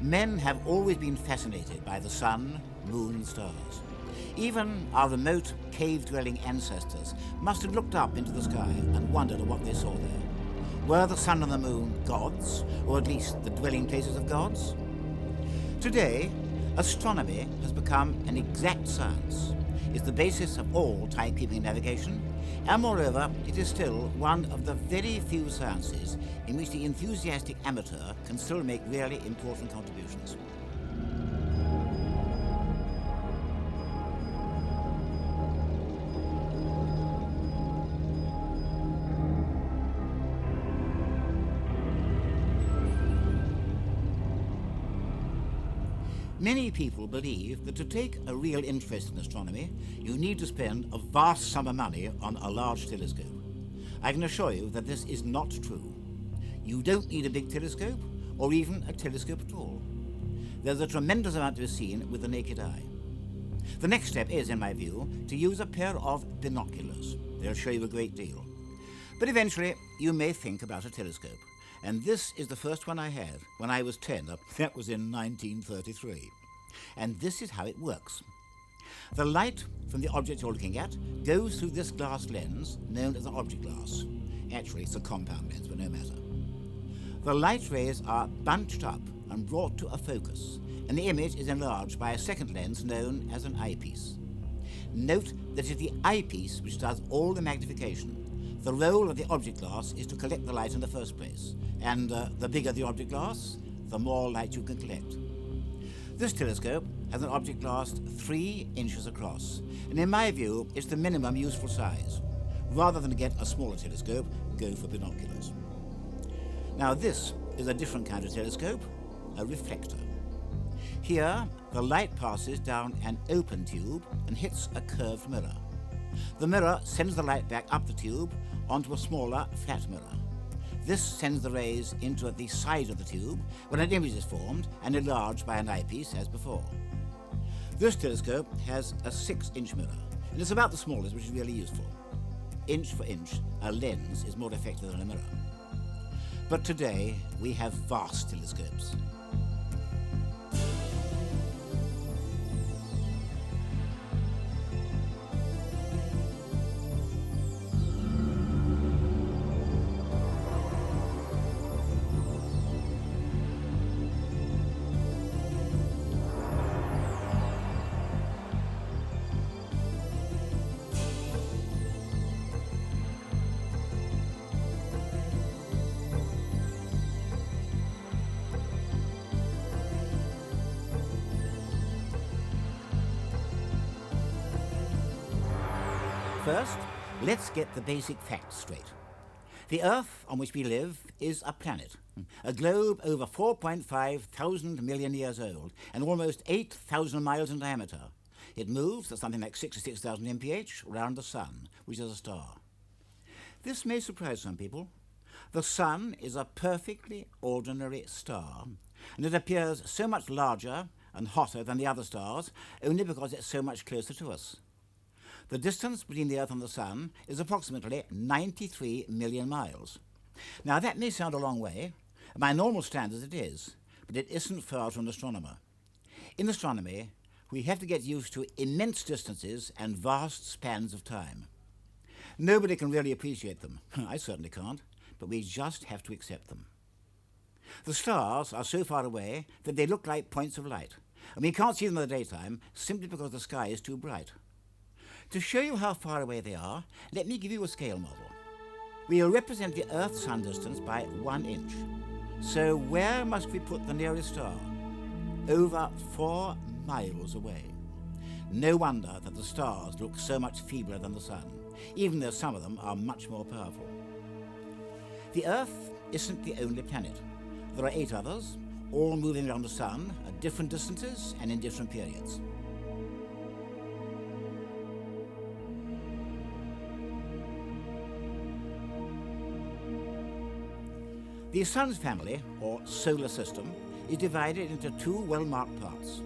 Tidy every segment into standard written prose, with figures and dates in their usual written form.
Men have always been fascinated by the sun, moon and stars. Even our remote cave-dwelling ancestors must have looked up into the sky and wondered at what they saw there. Were the sun and the moon gods, or at least the dwelling places of gods? Today, astronomy has become an exact science. It's the basis of all timekeeping navigation, and moreover, it is still one of the very few sciences in which the enthusiastic amateur can still make really important contributions. Many people believe that to take a real interest in astronomy, you need to spend a vast sum of money on a large telescope. I can assure you that this is not true. You don't need a big telescope, or even a telescope at all. There's a tremendous amount to be seen with the naked eye. The next step is, in my view, to use a pair of binoculars. They'll show you a great deal. But eventually, you may think about a telescope. And this is the first one I had when I was 10. That was in 1933. And this is how it works. The light from the object you're looking at goes through this glass lens known as an object glass. Actually, it's a compound lens, but no matter. The light rays are bunched up and brought to a focus, and the image is enlarged by a second lens known as an eyepiece. Note that it's the eyepiece which does all the magnification. The role of the object glass is to collect the light in the first place, and the bigger the object glass, the more light you can collect. This telescope has an object glass 3 inches across, and in my view, it's the minimum useful size. Rather than get a smaller telescope, go for binoculars. Now this is a different kind of telescope, a reflector. Here, the light passes down an open tube and hits a curved mirror. The mirror sends the light back up the tube onto a smaller, flat mirror. This sends the rays into the side of the tube when an image is formed and enlarged by an eyepiece as before. This telescope has a 6-inch mirror, and it's about the smallest, which is really useful. Inch for inch, a lens is more effective than a mirror. But today, we have vast telescopes. First, let's get the basic facts straight. The Earth on which we live is a planet, a globe over 4.5 thousand million years old and almost 8,000 miles in diameter. It moves at something like 66,000 mph around the Sun, which is a star. This may surprise some people. The Sun is a perfectly ordinary star, and it appears so much larger and hotter than the other stars only because it's so much closer to us. The distance between the Earth and the Sun is approximately 93 million miles. Now that may sound a long way, and by normal standards it is, but it isn't far to an astronomer. In astronomy, we have to get used to immense distances and vast spans of time. Nobody can really appreciate them. I certainly can't, but we just have to accept them. The stars are so far away that they look like points of light, and we can't see them in the daytime simply because the sky is too bright. To show you how far away they are, let me give you a scale model. We will represent the Earth-Sun distance by 1 inch. So where must we put the nearest star? Over 4 miles away. No wonder that the stars look so much feebler than the Sun, even though some of them are much more powerful. The Earth isn't the only planet. There are 8 others, all moving around the Sun at different distances and in different periods. The Sun's family, or solar system, is divided into 2 well-marked parts.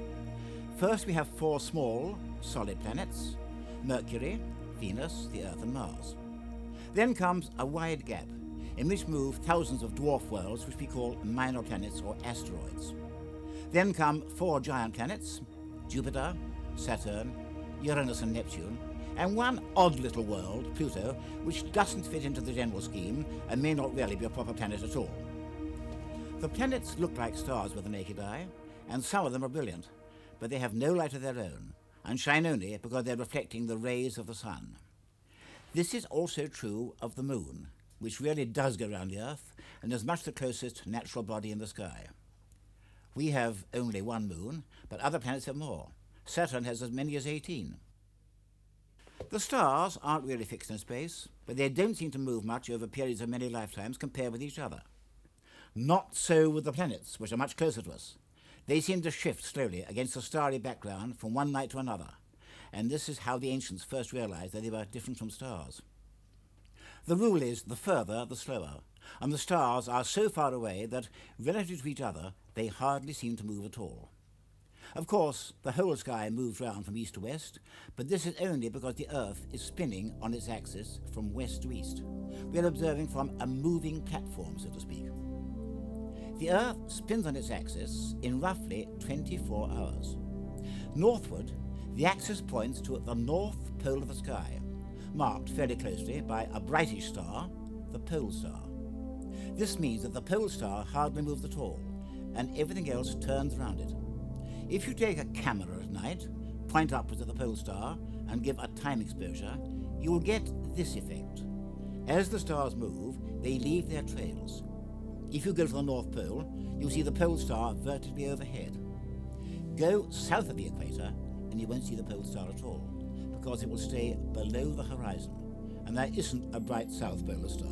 First we have 4 small, solid planets: Mercury, Venus, the Earth and Mars. Then comes a wide gap, in which move thousands of dwarf worlds which we call minor planets or asteroids. Then come 4 giant planets, Jupiter, Saturn, Uranus and Neptune, and one odd little world, Pluto, which doesn't fit into the general scheme and may not really be a proper planet at all. The planets look like stars with the naked eye, and some of them are brilliant, but they have no light of their own, and shine only because they're reflecting the rays of the sun. This is also true of the moon, which really does go round the Earth and is much the closest natural body in the sky. We have only one moon, but other planets have more. Saturn has as many as 18. The stars aren't really fixed in space, but they don't seem to move much over periods of many lifetimes compared with each other. Not so with the planets, which are much closer to us. They seem to shift slowly against a starry background from one night to another, and this is how the ancients first realized that they were different from stars. The rule is the further, the slower, and the stars are so far away that, relative to each other, they hardly seem to move at all. Of course, the whole sky moves round from east to west, but this is only because the Earth is spinning on its axis from west to east. We are observing from a moving platform, so to speak. The Earth spins on its axis in roughly 24 hours. Northward, the axis points to the north pole of the sky, marked fairly closely by a brightish star, the pole star. This means that the pole star hardly moves at all, and everything else turns around it. If you take a camera at night, point upwards at the pole star, and give a time exposure, you will get this effect. As the stars move, they leave their trails. If you go to the North Pole, you'll see the pole star vertically overhead. Go south of the equator, and you won't see the pole star at all, because it will stay below the horizon, and there isn't a bright south polar star.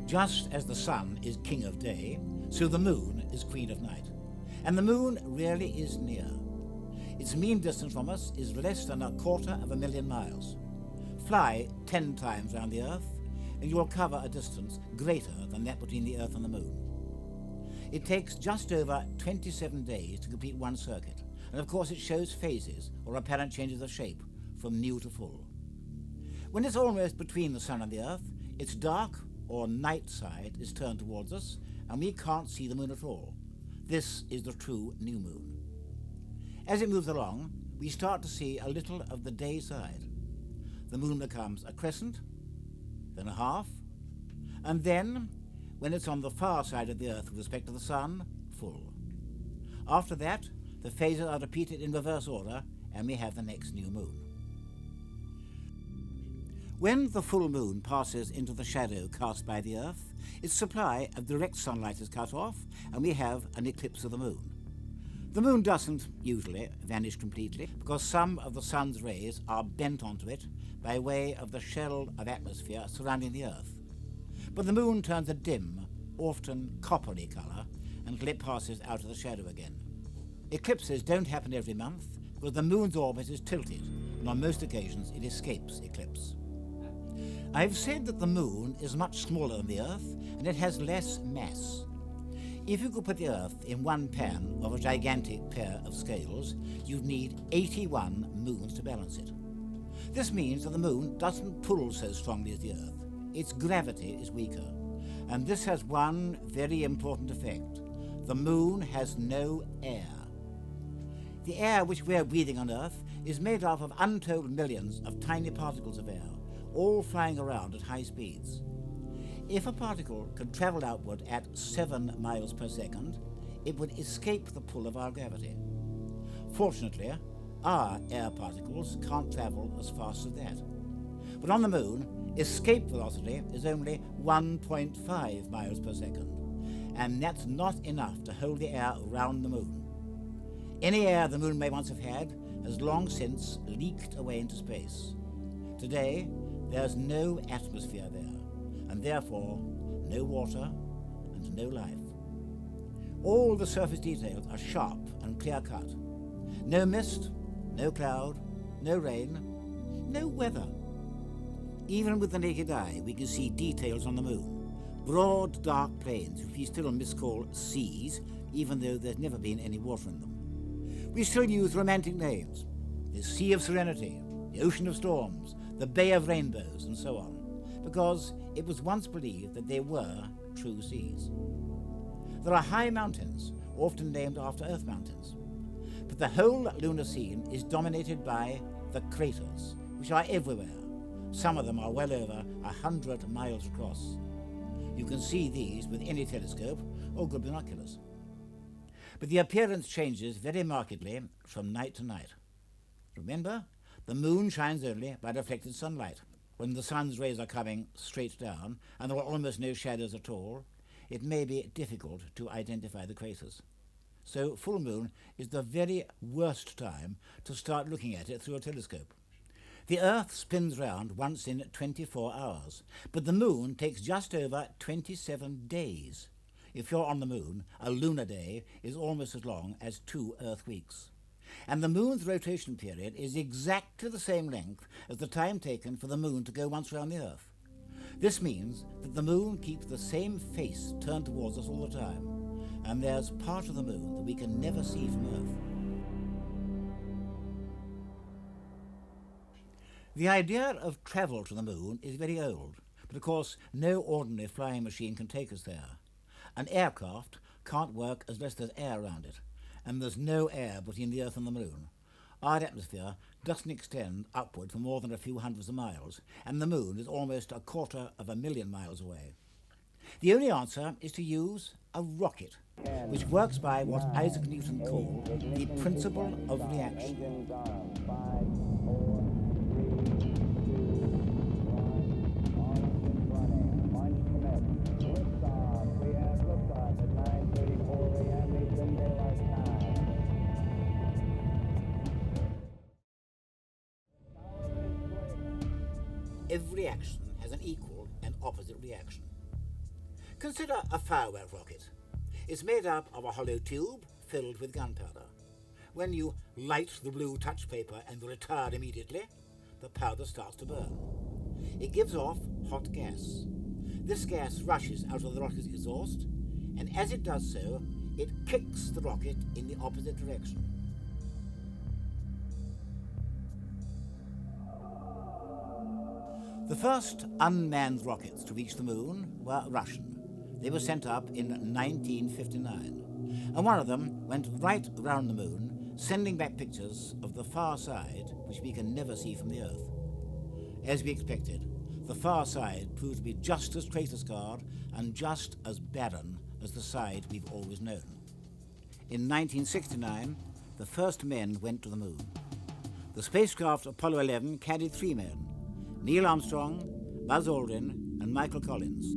Just as the sun is king of day, so the moon is queen of night. And the moon really is near. Its mean distance from us is less than 250,000 miles. Fly 10 times round the Earth, and you will cover a distance greater than that between the Earth and the moon. It takes just over 27 days to complete one circuit, and of course it shows phases or apparent changes of shape from new to full. When it's almost between the sun and the Earth, its dark or night side is turned towards us, and we can't see the moon at all. This is the true new moon. As it moves along, we start to see a little of the day side. The moon becomes a crescent, then a half, and then, when it's on the far side of the Earth with respect to the sun, full. After that, the phases are repeated in reverse order, and we have the next new moon. When the full moon passes into the shadow cast by the Earth, its supply of direct sunlight is cut off, and we have an eclipse of the moon. The moon doesn't, usually, vanish completely, because some of the sun's rays are bent onto it by way of the shell of atmosphere surrounding the Earth. But the moon turns a dim, often coppery colour, until it passes out of the shadow again. Eclipses don't happen every month, because the moon's orbit is tilted, and on most occasions it escapes eclipse. I've said that the moon is much smaller than the Earth, and it has less mass. If you could put the Earth in one pan of a gigantic pair of scales, you'd need 81 moons to balance it. This means that the moon doesn't pull so strongly as the Earth. Its gravity is weaker, and this has one very important effect. The moon has no air. The air which we're breathing on Earth is made up of untold millions of tiny particles of air, all flying around at high speeds. If a particle could travel outward at 7 miles per second, it would escape the pull of our gravity. Fortunately, our air particles can't travel as fast as that. But on the moon, escape velocity is only 1.5 miles per second, and that's not enough to hold the air around the moon. Any air the moon may once have had has long since leaked away into space. Today, there's no atmosphere there, and therefore no water and no life. All the surface details are sharp and clear-cut. No mist, no cloud, no rain, no weather. Even with the naked eye, we can see details on the moon. Broad, dark plains, which we still miscall seas, even though there's never been any water in them. We still use romantic names. The Sea of Serenity, the Ocean of Storms, the Bay of Rainbows, and so on, because it was once believed that they were true seas. There are high mountains, often named after Earth mountains, but the whole lunar scene is dominated by the craters, which are everywhere. Some of them are well over 100 miles across. You can see these with any telescope or good binoculars. But the appearance changes very markedly from night to night. Remember, the moon shines only by reflected sunlight. When the sun's rays are coming straight down and there are almost no shadows at all, it may be difficult to identify the craters. So full moon is the very worst time to start looking at it through a telescope. The Earth spins round once in 24 hours, but the moon takes just over 27 days. If you're on the moon, a lunar day is almost as long as 2 Earth weeks. And the moon's rotation period is exactly the same length as the time taken for the moon to go once round the Earth. This means that the moon keeps the same face turned towards us all the time, and there's part of the moon that we can never see from Earth. The idea of travel to the moon is very old, but of course no ordinary flying machine can take us there. An aircraft can't work unless there's air around it, and there's no air between the Earth and the moon. Our atmosphere doesn't extend upward for more than a few hundreds of miles, and the moon is almost 250,000 miles away. The only answer is to use a rocket, which works by what Isaac Newton called the principle of reaction. Every action has an equal and opposite reaction. Consider a firework rocket. It's made up of a hollow tube filled with gunpowder. When you light the blue touch paper and retire immediately, the powder starts to burn. It gives off hot gas. This gas rushes out of the rocket's exhaust, and as it does so, it kicks the rocket in the opposite direction. The first unmanned rockets to reach the moon were Russian. They were sent up in 1959, and one of them went right round the moon, sending back pictures of the far side, which we can never see from the Earth. As we expected, the far side proved to be just as crater-scarred and just as barren as the side we've always known. In 1969, the first men went to the moon. The spacecraft Apollo 11 carried 3 men: Neil Armstrong, Buzz Aldrin, and Michael Collins.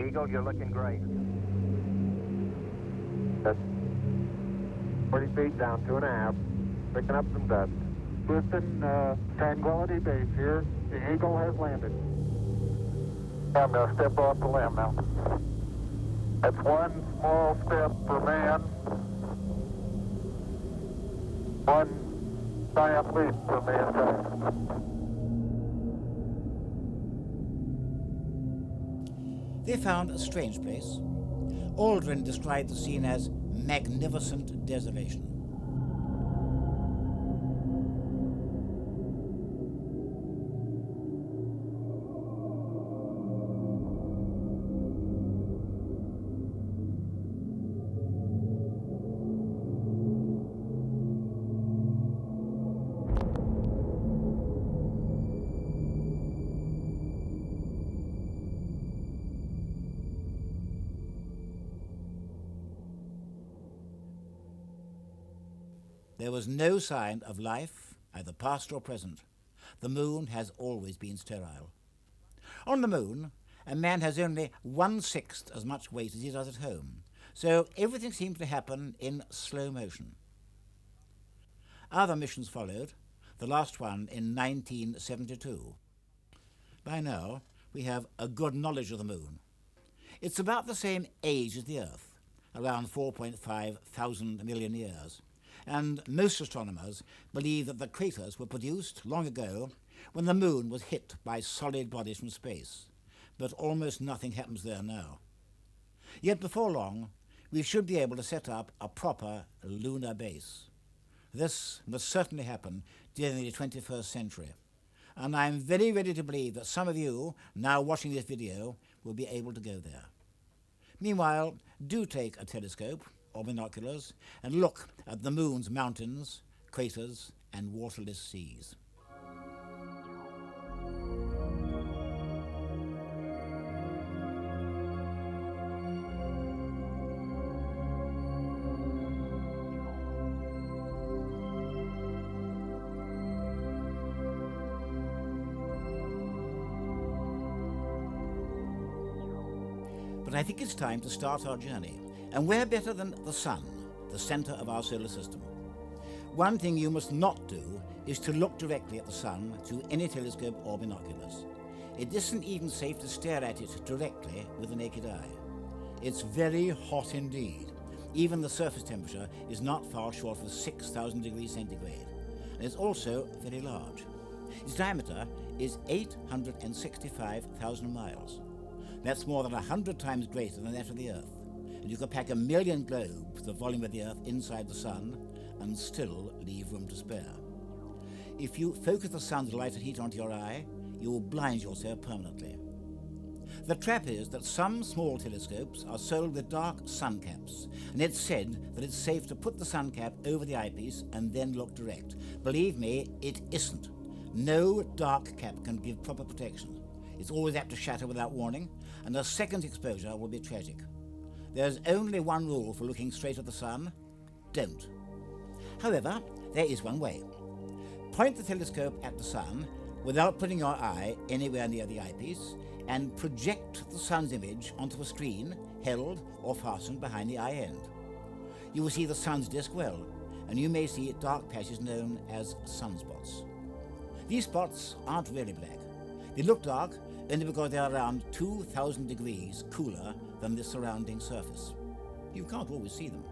Eagle, you're looking great. That's 40 feet down, 2.5. Picking up some dust. Houston, Tranquility Base here. The Eagle has landed. I'm going to step off the limb now. That's one small step for man, one giant leap for mankind. They found a strange place. Aldrin described the scene as magnificent desolation. There was no sign of life, either past or present. The moon has always been sterile. On the moon, a man has only 1/6 as much weight as he does at home, so everything seems to happen in slow motion. Other missions followed, the last one in 1972. By now, we have a good knowledge of the moon. It's about the same age as the Earth, around 4.5 thousand million years, and most astronomers believe that the craters were produced long ago when the moon was hit by solid bodies from space, but almost nothing happens there now. Yet before long, we should be able to set up a proper lunar base. This must certainly happen during the 21st century, and I'm very ready to believe that some of you, now watching this video, will be able to go there. Meanwhile, do take a telescope or binoculars and look at the moon's mountains, craters, and waterless seas. But I think it's time to start our journey, and where better than the Sun, the centre of our solar system. One thing you must not do is to look directly at the Sun through any telescope or binoculars. It isn't even safe to stare at it directly with the naked eye. It's very hot indeed. Even the surface temperature is not far short of 6,000 degrees centigrade, and it's also very large. Its diameter is 865,000 miles. That's more than 100 times greater than that of the Earth, and you could pack 1 million globes, the volume of the Earth, inside the Sun and still leave room to spare. If you focus the Sun's light and heat onto your eye, you will blind yourself permanently. The trap is that some small telescopes are sold with dark sun caps, and it's said that it's safe to put the sun cap over the eyepiece and then look direct. Believe me, it isn't. No dark cap can give proper protection. It's always apt to shatter without warning, and a second's exposure will be tragic. There's only one rule for looking straight at the Sun: don't. However, there is one way. Point the telescope at the Sun without putting your eye anywhere near the eyepiece, and project the Sun's image onto a screen held or fastened behind the eye end. You will see the Sun's disk well, and you may see dark patches known as sunspots. These spots aren't really black. They look dark only because they are around 2,000 degrees cooler than the surrounding surface. You can't always see them.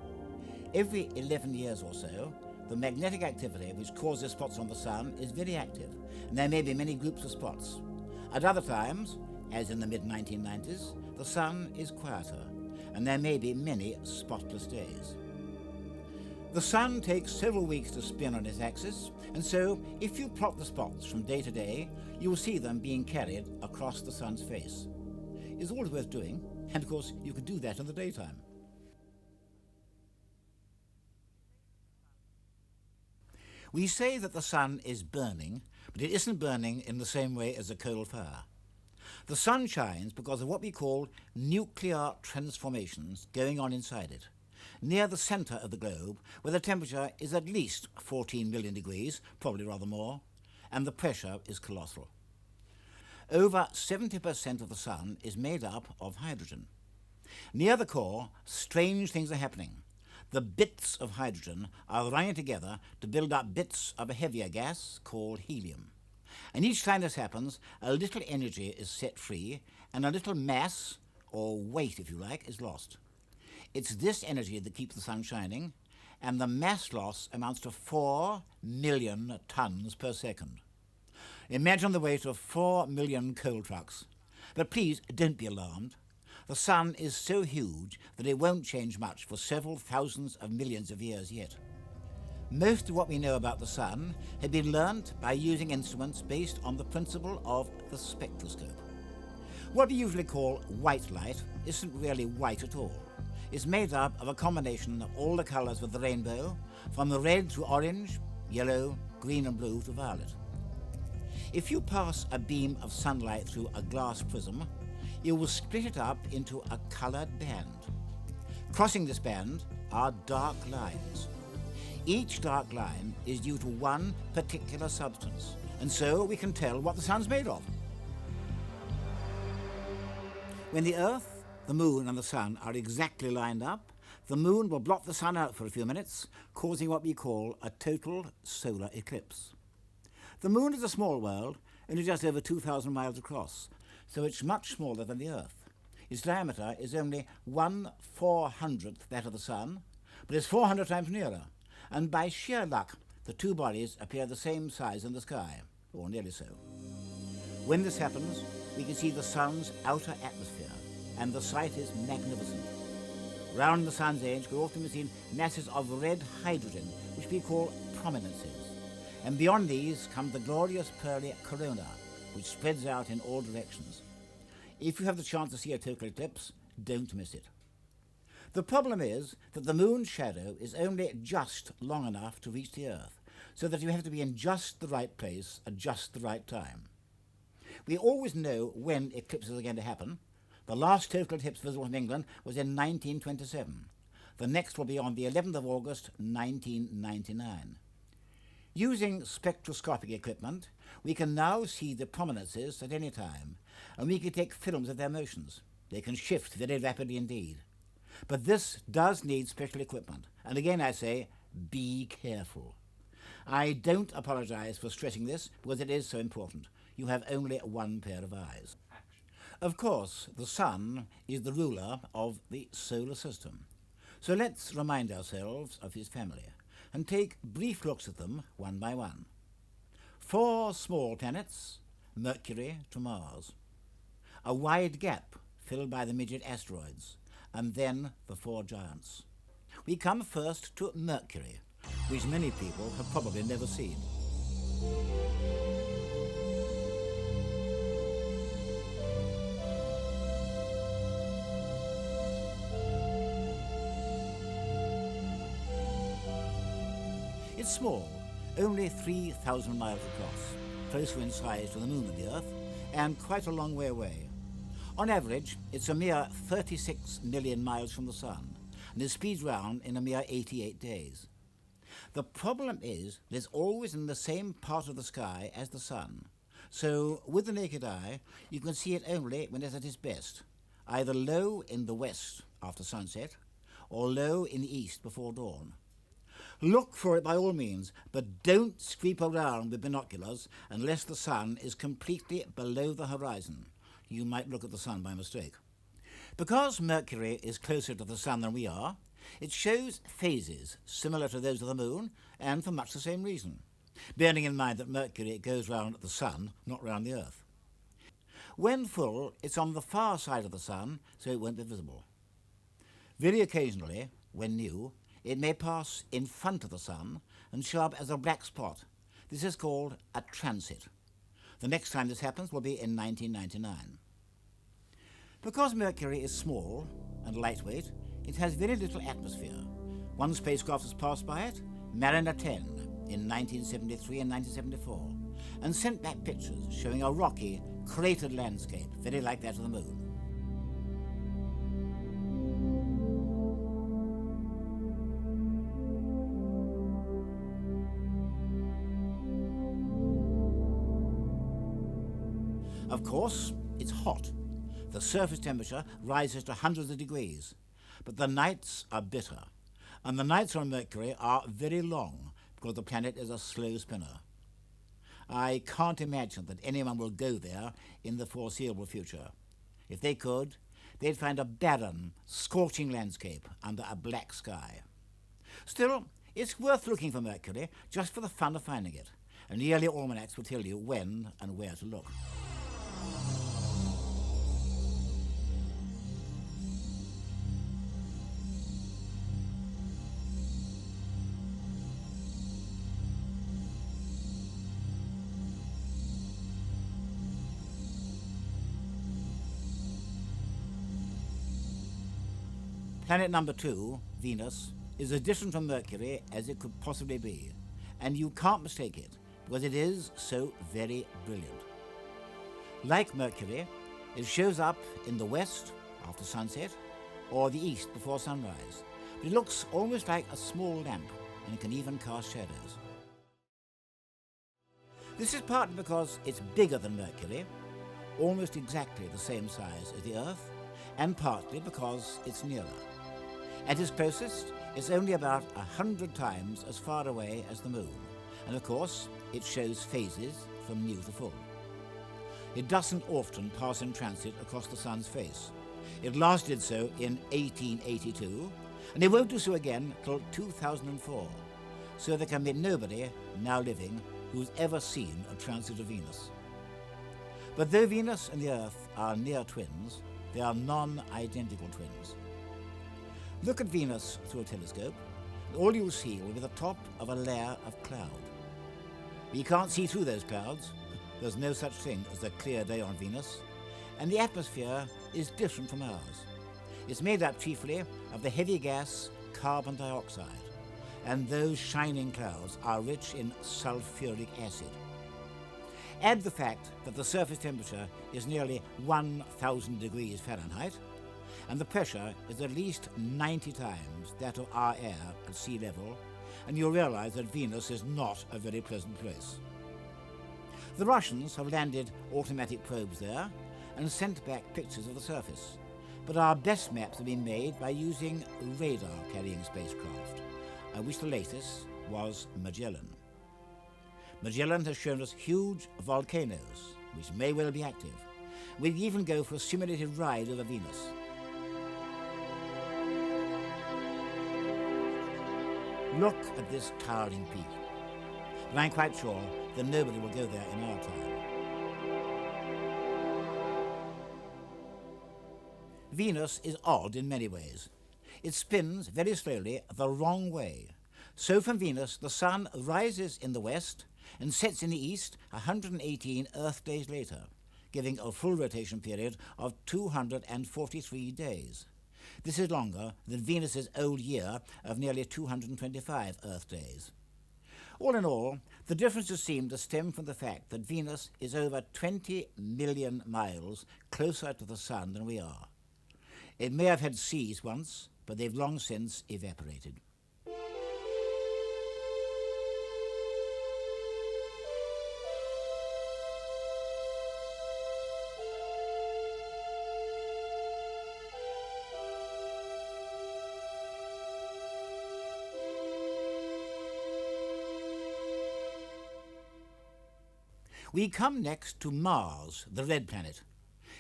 Every 11 years or so, the magnetic activity which causes spots on the Sun is very active, and there may be many groups of spots. At other times, as in the mid-1990s, the Sun is quieter, and there may be many spotless days. The Sun takes several weeks to spin on its axis, and so if you plot the spots from day to day, you will see them being carried across the Sun's face. It's always worth doing, and of course you can do that in the daytime. We say that the Sun is burning, but it isn't burning in the same way as a coal fire. The Sun shines because of what we call nuclear transformations going on inside it, near the centre of the globe, where the temperature is at least 14 million degrees, probably rather more, and the pressure is colossal. Over 70% of the Sun is made up of hydrogen. Near the core, strange things are happening. The bits of hydrogen are running together to build up bits of a heavier gas called helium. And each time this happens, a little energy is set free, and a little mass, or weight if you like, is lost. It's this energy that keeps the Sun shining, and the mass loss amounts to 4 million tons per second. Imagine the weight of 4 million coal trucks. But please don't be alarmed. The Sun is so huge that it won't change much for several thousands of millions of years yet. Most of what we know about the Sun had been learnt by using instruments based on the principle of the spectroscope. What we usually call white light isn't really white at all. It's made up of a combination of all the colours of the rainbow, from the red to orange, yellow, green and blue to violet. If you pass a beam of sunlight through a glass prism, you will split it up into a coloured band. Crossing this band are dark lines. Each dark line is due to one particular substance, and so we can tell what the Sun's made of. When the Earth, the Moon and the Sun are exactly lined up, the Moon will block the Sun out for a few minutes, causing what we call a total solar eclipse. The Moon is a small world, only just over 2,000 miles across, so it's much smaller than the Earth. Its diameter is only 1/400th that of the Sun, but it's 400 times nearer, and by sheer luck, the two bodies appear the same size in the sky, or nearly so. When this happens, we can see the Sun's outer atmosphere, and the sight is magnificent. Round the Sun's edge can often be seen masses of red hydrogen, which we call prominences. And beyond these come the glorious pearly corona, which spreads out in all directions. If you have the chance to see a total eclipse, don't miss it. The problem is that the Moon's shadow is only just long enough to reach the Earth, so that you have to be in just the right place at just the right time. We always know when eclipses are going to happen. The last total eclipse visible from England was in 1927. The next will be on the 11th of August, 1999. Using spectroscopic equipment, we can now see the prominences at any time, and we can take films of their motions. They can shift very rapidly indeed. But this does need special equipment, and again I say, be careful. I don't apologize for stressing this, because it is so important. You have only one pair of eyes. Of course, the Sun is the ruler of the solar system. So let's remind ourselves of his family and take brief looks at them one by one. 4 small planets, Mercury to Mars. A wide gap filled by the midget asteroids, and then the 4 giants. We come first to Mercury, which many people have probably never seen. It's small, only 3,000 miles across, closer in size to the Moon than the Earth, and quite a long way away. On average, it's a mere 36 million miles from the Sun, and it speeds round in a mere 88 days. The problem is that it's always in the same part of the sky as the Sun, so with the naked eye, you can see it only when it's at its best, either low in the west after sunset, or low in the east before dawn. Look for it by all means, but don't sweep around with binoculars unless the Sun is completely below the horizon. You might look at the Sun by mistake. Because Mercury is closer to the Sun than we are, it shows phases similar to those of the Moon, and for much the same reason, bearing in mind that Mercury goes round the Sun, not round the Earth. When full, it's on the far side of the Sun, so it won't be visible. Very occasionally, when new, it may pass in front of the Sun and show up as a black spot. This is called a transit. The next time this happens will be in 1999. Because Mercury is small and lightweight, it has very little atmosphere. One spacecraft has passed by it, Mariner 10, in 1973 and 1974, and sent back pictures showing a rocky, cratered landscape, very like that of the Moon. Of course, it's hot. The surface temperature rises to hundreds of degrees, but the nights are bitter, and the nights on Mercury are very long because the planet is a slow spinner. I can't imagine that anyone will go there in the foreseeable future. If they could, they'd find a barren, scorching landscape under a black sky. Still, it's worth looking for Mercury just for the fun of finding it, and yearly almanacs will tell you when and where to look. Planet number 2, Venus, is as different from Mercury as it could possibly be, and you can't mistake it, because it is so very brilliant. Like Mercury, it shows up in the west after sunset, or the east before sunrise, but it looks almost like a small lamp, and it can even cast shadows. This is partly because it's bigger than Mercury, almost exactly the same size as the Earth, and partly because it's nearer. At its closest, it's only about 100 times as far away as the Moon, And of course, it shows phases from new to full. It doesn't often pass in transit across the Sun's face. It last did so in 1882, and it won't do so again till 2004. So there can be nobody now living who's ever seen a transit of Venus. But though Venus and the Earth are near twins, they are non-identical twins. Look at Venus through a telescope, and all you'll see will be the top of a layer of cloud. But you can't see through those clouds. There's no such thing as a clear day on Venus, and the atmosphere is different from ours. It's made up chiefly of the heavy gas carbon dioxide, and those shining clouds are rich in sulfuric acid. Add the fact that the surface temperature is nearly 1,000 degrees Fahrenheit, and the pressure is at least 90 times that of our air at sea level, and you'll realize that Venus is not a very pleasant place. The Russians have landed automatic probes there and sent back pictures of the surface, but our best maps have been made by using radar-carrying spacecraft, of which the latest was Magellan. Magellan has shown us huge volcanoes, which may well be active. We'll even go for a simulated ride over Venus. Look at this towering peak. But I'm quite sure that nobody will go there in our time. Venus is odd in many ways. It spins very slowly the wrong way. So from Venus, the Sun rises in the west and sets in the east 118 Earth days later, giving a full rotation period of 243 days. This is longer than Venus's old year of nearly 225 Earth days. All in all, the differences seem to stem from the fact that Venus is over 20 million miles closer to the Sun than we are. It may have had seas once, but they've long since evaporated. We come next to Mars, the red planet.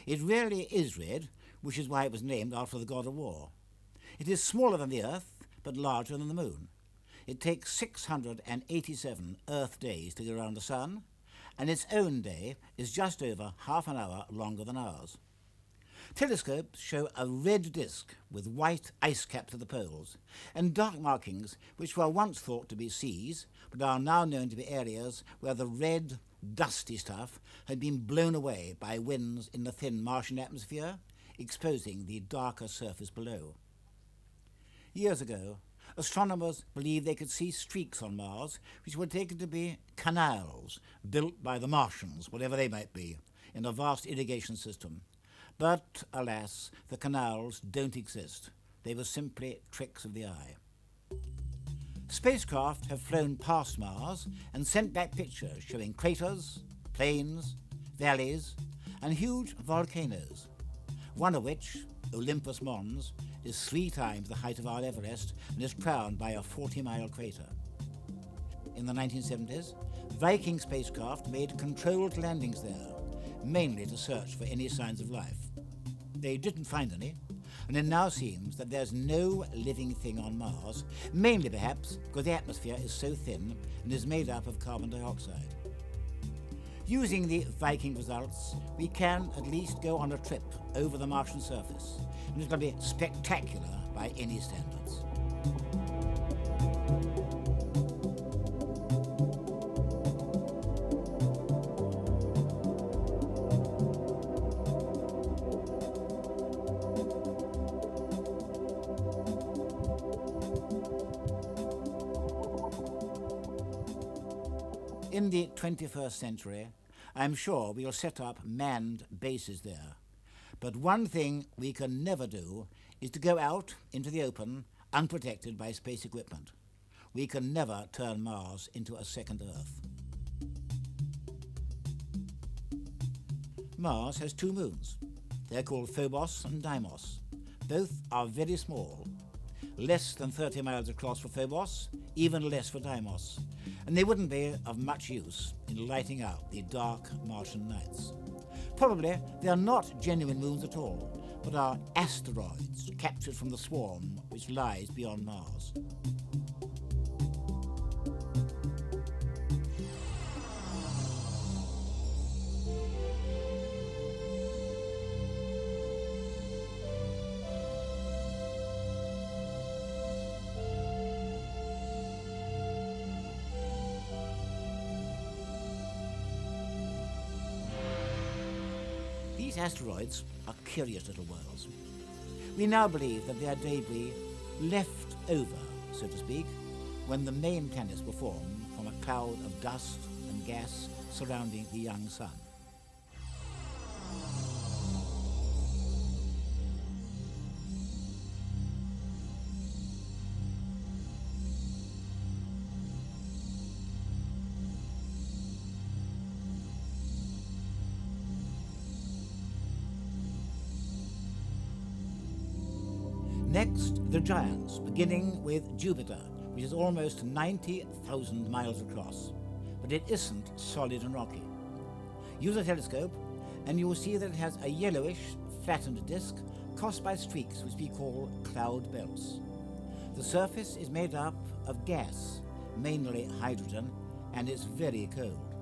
It really is red, which is why it was named after the god of war. It is smaller than the Earth, but larger than the Moon. It takes 687 Earth days to go around the Sun, and its own day is just over half an hour longer than ours. Telescopes show a red disk with white ice caps at the poles, and dark markings which were once thought to be seas, but are now known to be areas where the red, dusty stuff had been blown away by winds in the thin Martian atmosphere, exposing the darker surface below. Years ago, astronomers believed they could see streaks on Mars which were taken to be canals built by the Martians, whatever they might be, in a vast irrigation system. But, alas, the canals don't exist. They were simply tricks of the eye. Spacecraft have flown past Mars and sent back pictures showing craters, plains, valleys, and huge volcanoes, one of which, Olympus Mons, is 3 times the height of our Everest and is crowned by a 40-mile crater. In the 1970s, Viking spacecraft made controlled landings there, mainly to search for any signs of life. They didn't find any, and it now seems that there's no living thing on Mars, mainly perhaps because the atmosphere is so thin and is made up of carbon dioxide. Using the Viking results, we can at least go on a trip over the Martian surface, and it's going to be spectacular by any standards. In the 21st century, I'm sure we'll set up manned bases there. But one thing we can never do is to go out into the open unprotected by space equipment. We can never turn Mars into a second Earth. Mars has 2 moons. They're called Phobos and Deimos. Both are very small. less than 30 miles across for Phobos, even less for Deimos, and they wouldn't be of much use in lighting up the dark Martian nights. Probably they are not genuine moons at all, but are asteroids captured from the swarm which lies beyond Mars. These asteroids are curious little worlds. We now believe that they are debris left over, so to speak, when the main planets were formed from a cloud of dust and gas surrounding the young sun. Next, the giants, beginning with Jupiter, which is almost 90,000 miles across, but it isn't solid and rocky. Use a telescope and you will see that it has a yellowish, flattened disk crossed by streaks which we call cloud belts. The surface is made up of gas, mainly hydrogen, and it's very cold.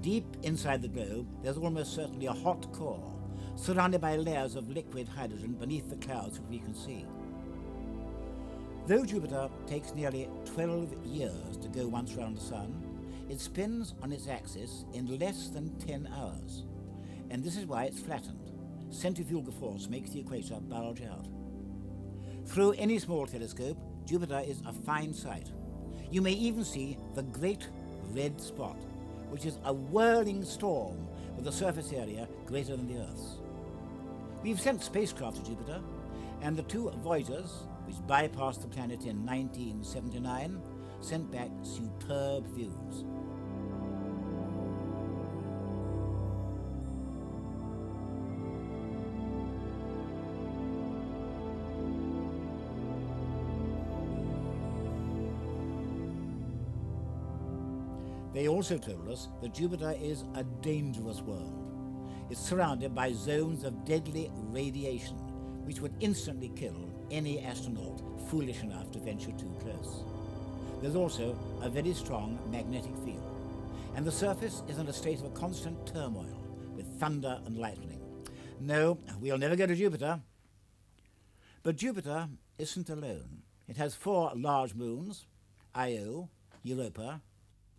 Deep inside the globe, there's almost certainly a hot core, surrounded by layers of liquid hydrogen beneath the clouds which we can see. Though Jupiter takes nearly 12 years to go once round the Sun, it spins on its axis in less than 10 hours, and this is why it's flattened. Centrifugal force makes the equator bulge out. Through any small telescope, Jupiter is a fine sight. You may even see the Great Red Spot, which is a whirling storm with a surface area greater than the Earth's. We've sent spacecraft to Jupiter, and the two Voyagers, which bypassed the planet in 1979, sent back superb views. They also told us that Jupiter is a dangerous world. It's surrounded by zones of deadly radiation, which would instantly kill any astronaut foolish enough to venture too close. There's also a very strong magnetic field, and the surface is in a state of constant turmoil, with thunder and lightning. No, we'll never go to Jupiter. But Jupiter isn't alone. It has 4 large moons: Io, Europa,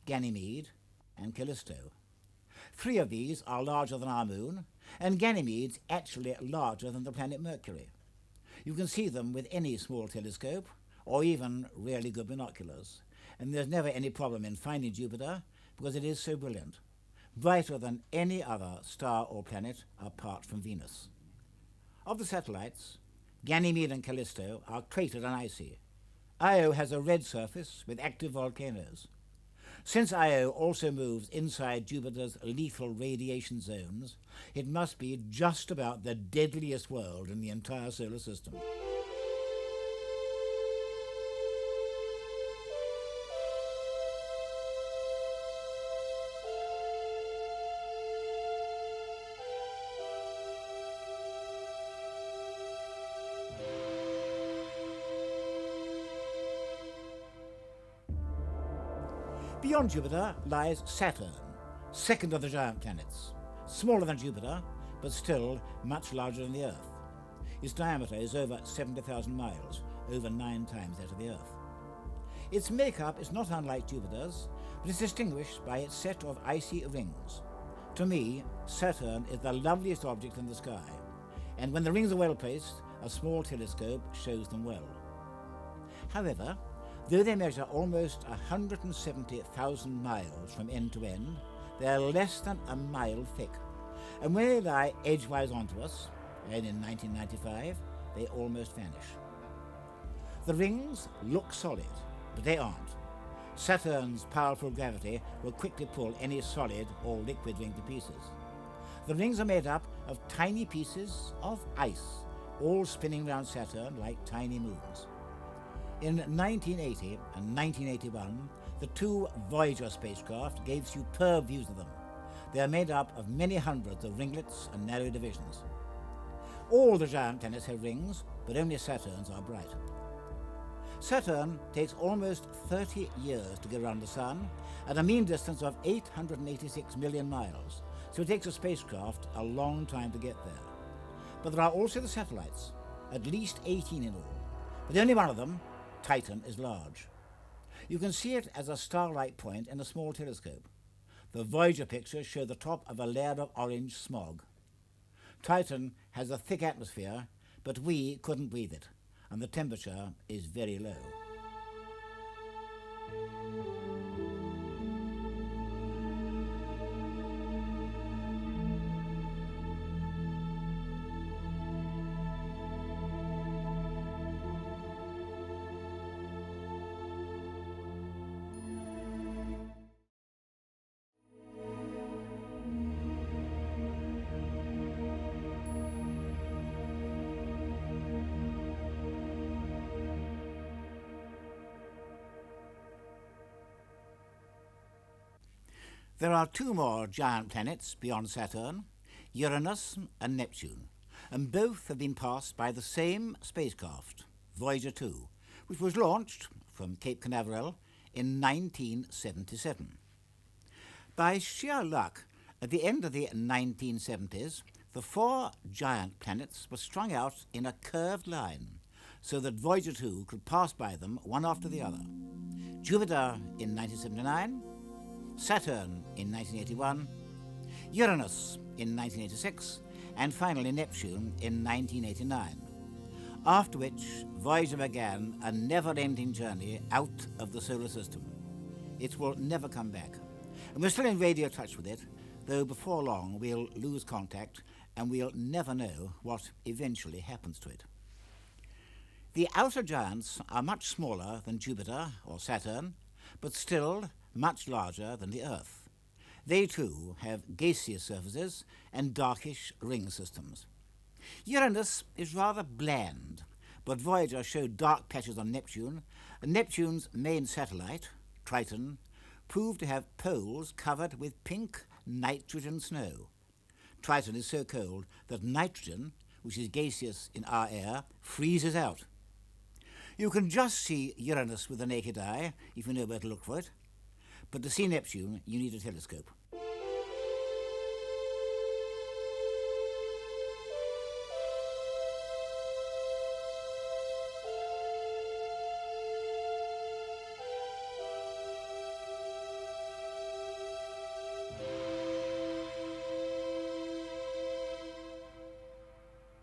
Ganymede, and Callisto. 3 of these are larger than our moon, and Ganymede's actually larger than the planet Mercury. You can see them with any small telescope, or even really good binoculars, and there's never any problem in finding Jupiter because it is so brilliant, brighter than any other star or planet apart from Venus. Of the satellites, Ganymede and Callisto are cratered and icy. Io has a red surface with active volcanoes. Since Io also moves inside Jupiter's lethal radiation zones, it must be just about the deadliest world in the entire solar system. Beyond Jupiter lies Saturn, second of the giant planets, smaller than Jupiter, but still much larger than the Earth. Its diameter is over 70,000 miles, over 9 times that of the Earth. Its makeup is not unlike Jupiter's, but is distinguished by its set of icy rings. To me, Saturn is the loveliest object in the sky, and when the rings are well placed, a small telescope shows them well. However, though they measure almost 170,000 miles from end to end, they are less than a mile thick, and when they lie edgewise onto us, and in 1995, they almost vanish. The rings look solid, but they aren't. Saturn's powerful gravity will quickly pull any solid or liquid ring to pieces. The rings are made up of tiny pieces of ice, all spinning round Saturn like tiny moons. In 1980 and 1981, the two Voyager spacecraft gave superb views of them. They are made up of many hundreds of ringlets and narrow divisions. All the giant planets have rings, but only Saturn's are bright. Saturn takes almost 30 years to go around the Sun at a mean distance of 886 million miles, so it takes a spacecraft a long time to get there. But there are also the satellites, at least 18 in all, but only one of them, Titan, is large. You can see it as a starlight point in a small telescope. The Voyager pictures show the top of a layer of orange smog. Titan has a thick atmosphere, but we couldn't breathe it, and the temperature is very low. There are two more giant planets beyond Saturn, Uranus and Neptune, and both have been passed by the same spacecraft, Voyager 2, which was launched from Cape Canaveral in 1977. By sheer luck, at the end of the 1970s, the four giant planets were strung out in a curved line so that Voyager 2 could pass by them one after the other. Jupiter in 1979, Saturn in 1981, Uranus in 1986, and finally Neptune in 1989, after which Voyager began a never-ending journey out of the solar system. It will never come back. And we're still in radio touch with it, though before long we'll lose contact and we'll never know what eventually happens to it. The outer giants are much smaller than Jupiter or Saturn, but still much larger than the Earth. They too have gaseous surfaces and darkish ring systems. Uranus is rather bland, but Voyager showed dark patches on Neptune, and Neptune's main satellite, Triton, proved to have poles covered with pink nitrogen snow. Triton is so cold that nitrogen, which is gaseous in our air, freezes out. You can just see Uranus with the naked eye, if you know where to look for it. But to see Neptune, you need a telescope.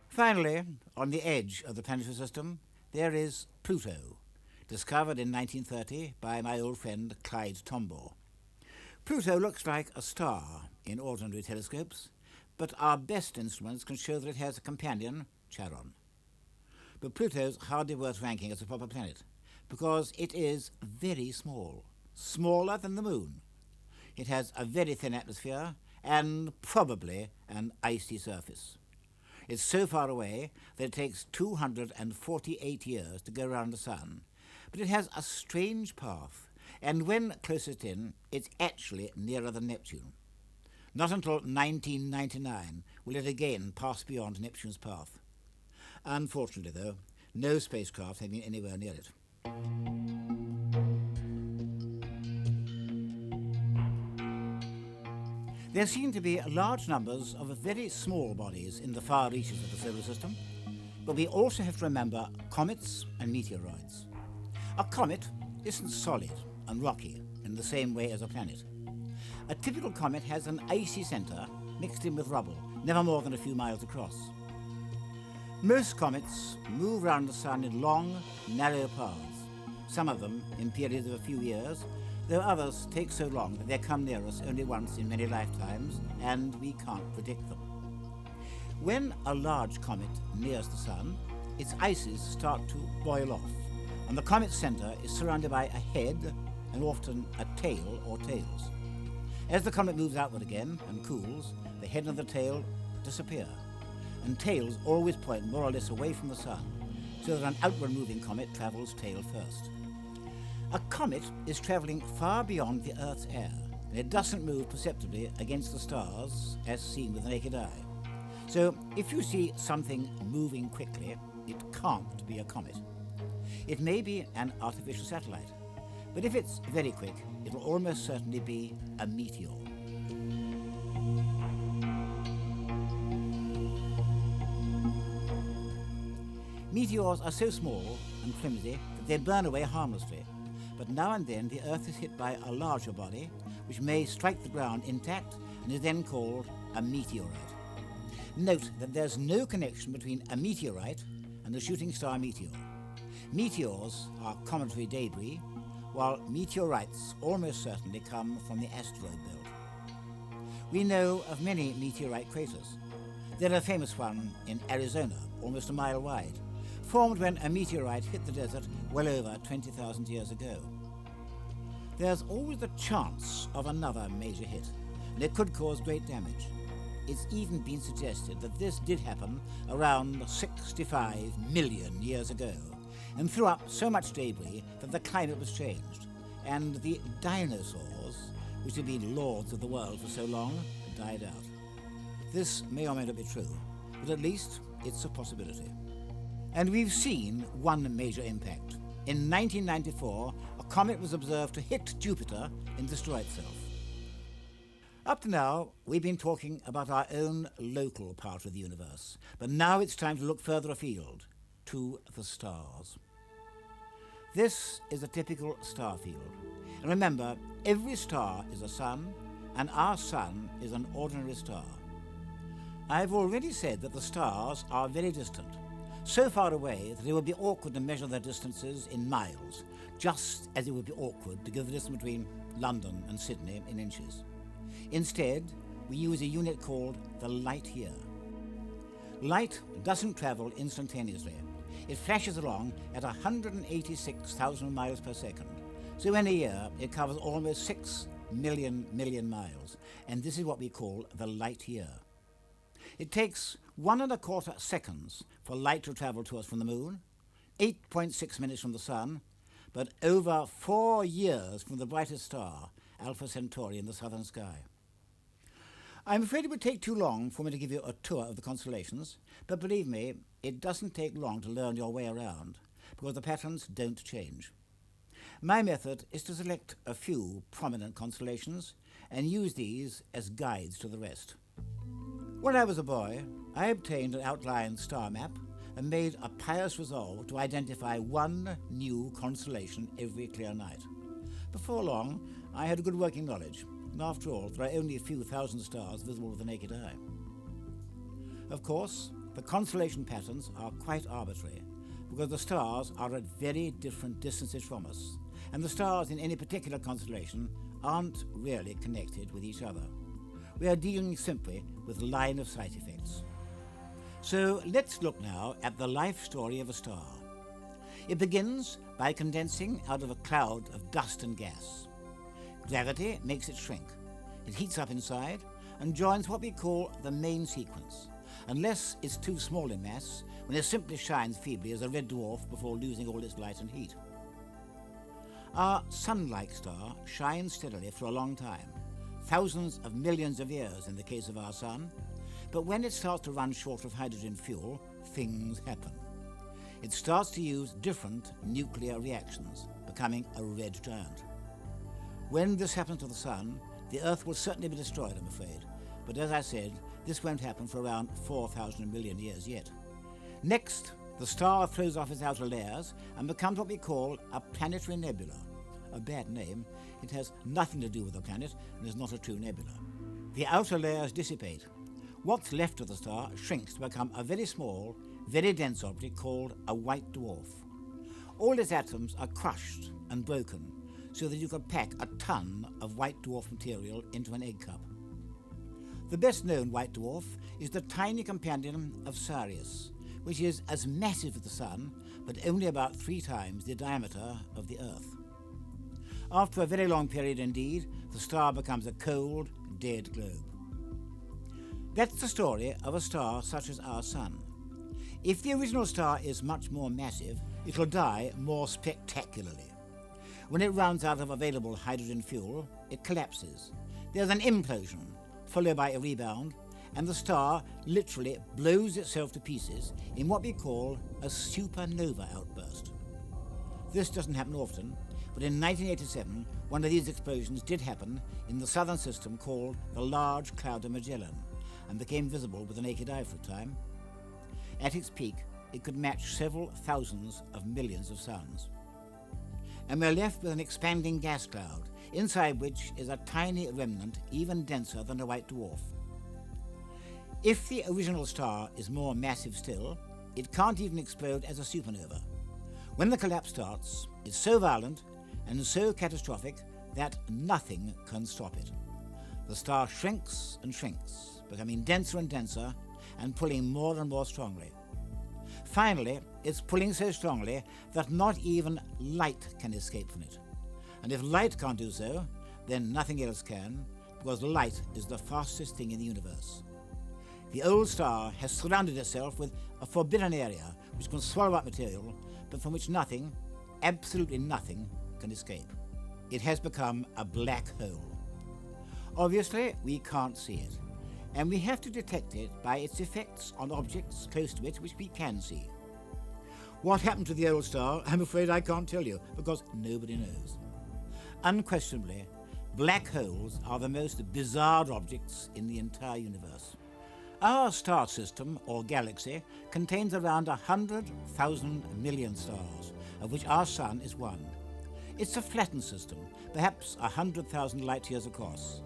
Finally, on the edge of the planetary system, there is Pluto, discovered in 1930 by my old friend Clyde Tombaugh. Pluto looks like a star in ordinary telescopes, but our best instruments can show that it has a companion, Charon. But Pluto's hardly worth ranking as a proper planet, because it is very small, smaller than the Moon. It has a very thin atmosphere and probably an icy surface. It's so far away that it takes 248 years to go around the Sun, but it has a strange path, and when closest in, it's actually nearer than Neptune. Not until 1999 will it again pass beyond Neptune's path. Unfortunately, though, no spacecraft have been anywhere near it. There seem to be large numbers of very small bodies in the far reaches of the solar system, but we also have to remember comets and meteoroids. A comet isn't solid and rocky in the same way as a planet. A typical comet has an icy centre mixed in with rubble, never more than a few miles across. Most comets move around the Sun in long, narrow paths, some of them in periods of a few years, though others take so long that they come near us only once in many lifetimes, and we can't predict them. When a large comet nears the Sun, its ices start to boil off, and the comet's centre is surrounded by a head and often a tail or tails. As the comet moves outward again and cools, the head and the tail disappear, and tails always point more or less away from the Sun, so that an outward moving comet travels tail first. A comet is travelling far beyond the Earth's air, and it doesn't move perceptibly against the stars as seen with the naked eye. So if you see something moving quickly, it can't be a comet. It may be an artificial satellite, but if it's very quick, it will almost certainly be a meteor. Meteors are so small and flimsy that they burn away harmlessly, but now and then the Earth is hit by a larger body which may strike the ground intact and is then called a meteorite. Note that there's no connection between a meteorite and a shooting star meteor. Meteors are cometary debris, while meteorites almost certainly come from the asteroid belt. We know of many meteorite craters. There's a famous one in Arizona, almost a mile wide, formed when a meteorite hit the desert well over 20,000 years ago. There's always the chance of another major hit, and it could cause great damage. It's even been suggested that this did happen around 65 million years ago, and threw up so much debris that the climate was changed, and the dinosaurs, which had been lords of the world for so long, died out. This may or may not be true, but at least it's a possibility. And we've seen one major impact. In 1994, a comet was observed to hit Jupiter and destroy itself. Up to now, we've been talking about our own local part of the universe, but now it's time to look further afield, to the stars. This is a typical star field. And remember, every star is a sun, and our sun is an ordinary star. I've already said that the stars are very distant, so far away that it would be awkward to measure their distances in miles, just as it would be awkward to give the distance between London and Sydney in inches. Instead, we use a unit called the light year. Light doesn't travel instantaneously. It flashes along at 186,000 miles per second. So in a year, it covers almost 6 million miles, and this is what we call the light year. It takes 1¼ seconds for light to travel to us from the moon, 8.6 minutes from the sun, but over 4 years from the brightest star, Alpha Centauri, in the southern sky. I'm afraid it would take too long for me to give you a tour of the constellations, but believe me, it doesn't take long to learn your way around, because the patterns don't change. My method is to select a few prominent constellations and use these as guides to the rest. When I was a boy, I obtained an outline star map and made a pious resolve to identify one new constellation every clear night. Before long, I had a good working knowledge, and after all, there are only a few thousand stars visible with the naked eye. Of course, the constellation patterns are quite arbitrary, because the stars are at very different distances from us, and the stars in any particular constellation aren't really connected with each other. We are dealing simply with line of sight effects. So let's look now at the life story of a star. It begins by condensing out of a cloud of dust and gas. Gravity makes it shrink. It heats up inside and joins what we call the main sequence, unless it's too small in mass, when it simply shines feebly as a red dwarf before losing all its light and heat. Our sun-like star shines steadily for a long time, thousands of millions of years in the case of our sun, but when it starts to run short of hydrogen fuel, things happen. It starts to use different nuclear reactions, becoming a red giant. When this happens to the sun, the Earth will certainly be destroyed, I'm afraid, but as I said, this won't happen for around 4,000 million years yet. Next, the star throws off its outer layers and becomes what we call a planetary nebula. A bad name. It has nothing to do with the planet and is not a true nebula. The outer layers dissipate. What's left of the star shrinks to become a very small, very dense object called a white dwarf. All its atoms are crushed and broken so that you could pack a ton of white dwarf material into an egg cup. The best known white dwarf is the tiny companion of Sirius, which is as massive as the Sun, but only about 3 times the diameter of the Earth. After a very long period indeed, the star becomes a cold, dead globe. That's the story of a star such as our Sun. If the original star is much more massive, it will die more spectacularly. When it runs out of available hydrogen fuel, it collapses. There's an implosion, followed by a rebound, and the star literally blows itself to pieces in what we call a supernova outburst. This doesn't happen often, but in 1987, one of these explosions did happen in the southern system called the Large Cloud of Magellan, and became visible with the naked eye for a time. At its peak, it could match several thousands of millions of suns. And we're left with an expanding gas cloud, inside which is a tiny remnant even denser than a white dwarf. If the original star is more massive still, it can't even explode as a supernova. When the collapse starts, it's so violent and so catastrophic that nothing can stop it. The star shrinks and shrinks, becoming denser and denser and pulling more and more strongly. Finally, it's pulling so strongly that not even light can escape from it. And if light can't do so, then nothing else can, because light is the fastest thing in the universe. The old star has surrounded itself with a forbidden area which can swallow up material, but from which nothing, absolutely nothing, can escape. It has become a black hole. Obviously, we can't see it, and we have to detect it by its effects on objects close to it which we can see. What happened to the old star, I'm afraid I can't tell you, because nobody knows. Unquestionably, black holes are the most bizarre objects in the entire universe. Our star system, or galaxy, contains around 100,000 million stars, of which our Sun is one. It's a flattened system, perhaps 100,000 light years across.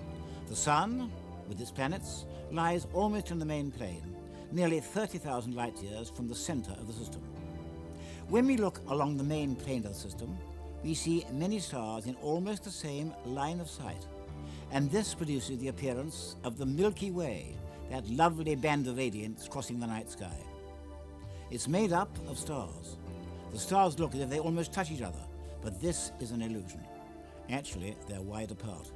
The Sun, with its planets, lies almost in the main plane, nearly 30,000 light years from the center of the system. When we look along the main plane of the system, we see many stars in almost the same line of sight, and this produces the appearance of the Milky Way, that lovely band of radiance crossing the night sky. It's made up of stars. The stars look as if they almost touch each other, but this is an illusion. Actually, they're wide apart.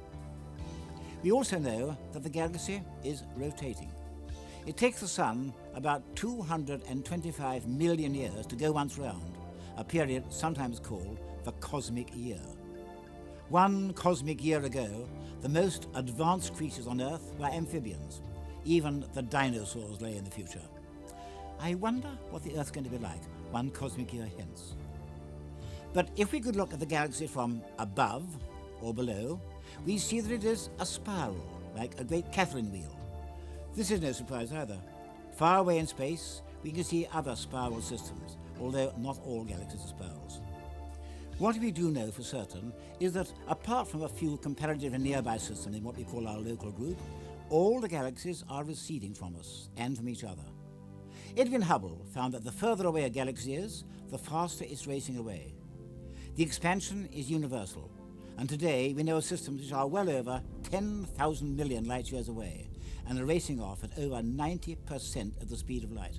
We also know that the galaxy is rotating. It takes the Sun about 225 million years to go once round, a period sometimes called the cosmic year. One cosmic year ago, the most advanced creatures on Earth were amphibians. Even the dinosaurs lay in the future. I wonder what the Earth's going to be like one cosmic year hence. But if we could look at the galaxy from above or below, we see that it is a spiral, like a great Catherine wheel. This is no surprise either. Far away in space, we can see other spiral systems, although not all galaxies are spirals. What we do know for certain is that apart from a few comparatively nearby systems in what we call our local group, all the galaxies are receding from us and from each other. Edwin Hubble found that the further away a galaxy is, the faster it's racing away. The expansion is universal, and today we know of systems which are well over 10,000 million light years away and are racing off at over 90% of the speed of light.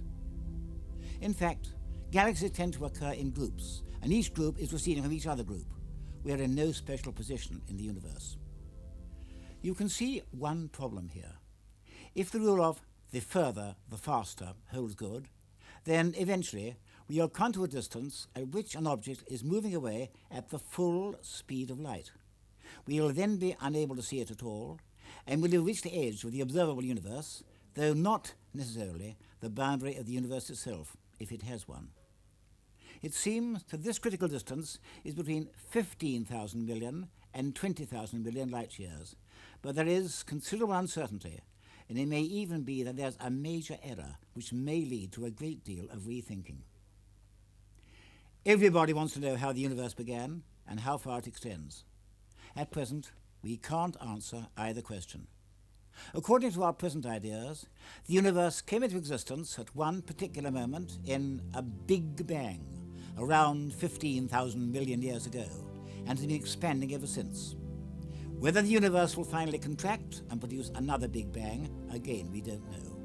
In fact, galaxies tend to occur in groups, and each group is receding from each other group. We are in no special position in the universe. You can see one problem here. If the rule of the further, the faster holds good, then eventually we'll come to a distance at which an object is moving away at the full speed of light. We'll then be unable to see it at all, and we'll have reached the edge of the observable universe, though not necessarily the boundary of the universe itself, if it has one. It seems that this critical distance is between 15,000 million and 20,000 million light years, but there is considerable uncertainty, and it may even be that there's a major error which may lead to a great deal of rethinking. Everybody wants to know how the universe began and how far it extends. At present, we can't answer either question. According to our present ideas, the universe came into existence at one particular moment in a Big Bang, around 15,000 million years ago, and has been expanding ever since. Whether the universe will finally contract and produce another Big Bang, again, we don't know.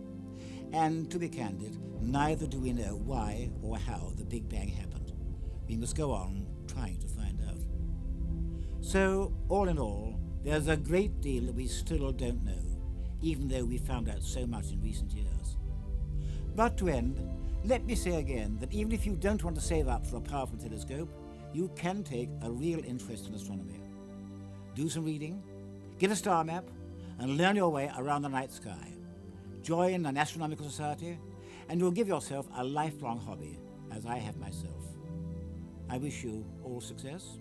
And to be candid, neither do we know why or how the Big Bang happened. We must go on trying to find out. So, all in all, there's a great deal that we still don't know, even though we've found out so much in recent years. But to end, Let me say again that even if you don't want to save up for a powerful telescope, you can take a real interest in astronomy. Do some reading, get a star map, and learn your way around the night sky. Join an astronomical society, and you'll give yourself a lifelong hobby, as I have myself. I wish you all success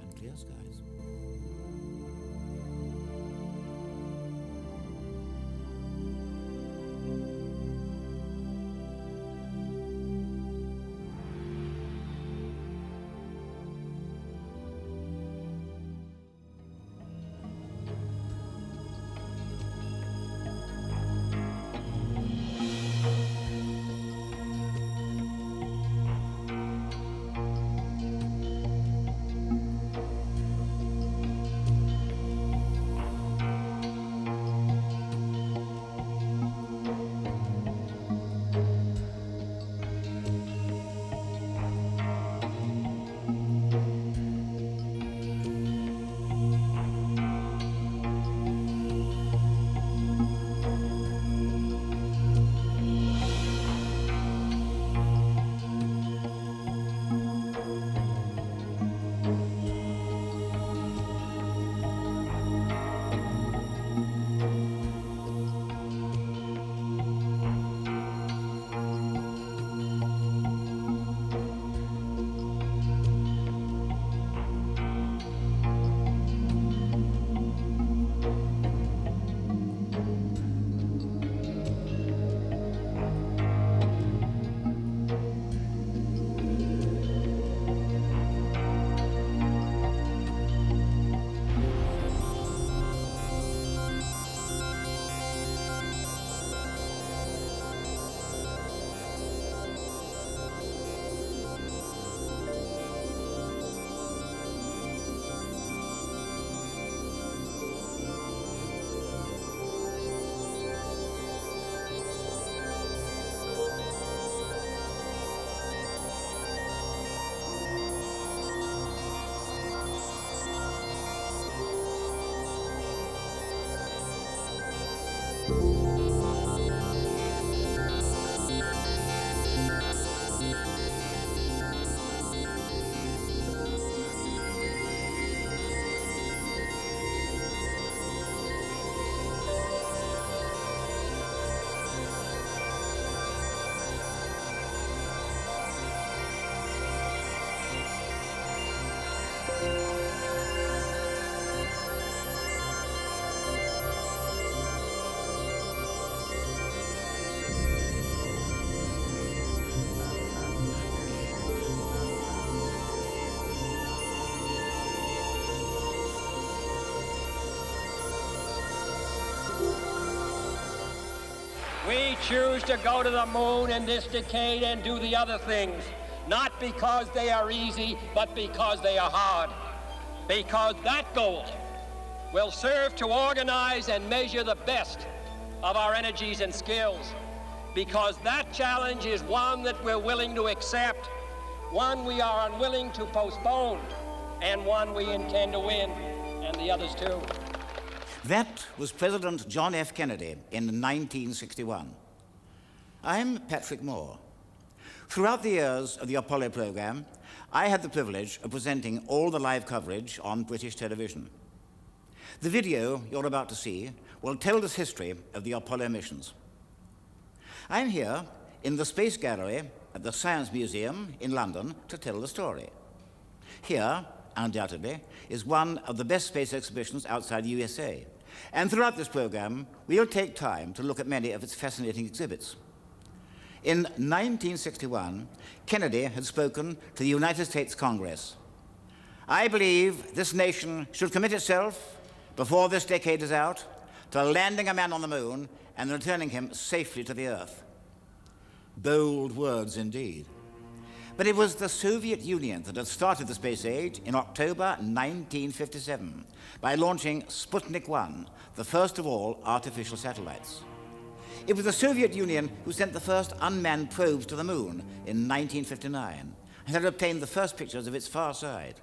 and clear skies. We choose to go to the moon in this decade and do the other things, not because they are easy, but because they are hard. Because that goal will serve to organize and measure the best of our energies and skills. Because that challenge is one that we're willing to accept, one we are unwilling to postpone, and one we intend to win, and the others too. That was President John F. Kennedy in 1961. I'm Patrick Moore. Throughout the years of the Apollo program, I had the privilege of presenting all the live coverage on British television. The video you're about to see will tell this history of the Apollo missions. I'm here in the Space Gallery at the Science Museum in London to tell the story. Here, undoubtedly, is one of the best space exhibitions outside the USA. And throughout this program, we'll take time to look at many of its fascinating exhibits. In 1961, Kennedy had spoken to the United States Congress. I believe this nation should commit itself, before this decade is out, to landing a man on the moon and returning him safely to the Earth. Bold words indeed. But it was the Soviet Union that had started the space age in October 1957 by launching Sputnik 1, the first of all artificial satellites. It was the Soviet Union who sent the first unmanned probes to the moon in 1959 and had obtained the first pictures of its far side.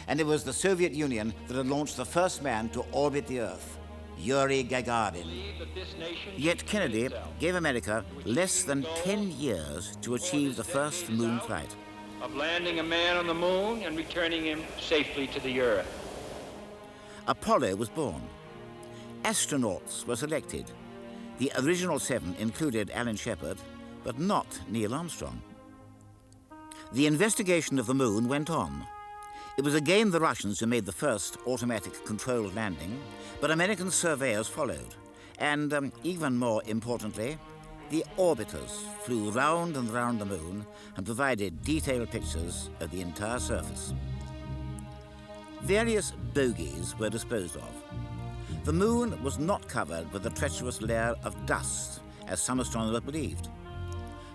And it was the Soviet Union that had launched the first man to orbit the Earth. Yuri Gagarin. Believe that this nation Yet Kennedy gave America less than 10 years to achieve the first moon flight. of landing a man on the moon and returning him safely to the Earth. Apollo was born. Astronauts were selected. The original 7 included Alan Shepard, but not Neil Armstrong. The investigation of the moon went on. It was again the Russians who made the first automatic controlled landing, but American surveyors followed. And even more importantly, the orbiters flew round and round the moon and provided detailed pictures of the entire surface. Various bogies were disposed of. The moon was not covered with a treacherous layer of dust, as some astronomers believed.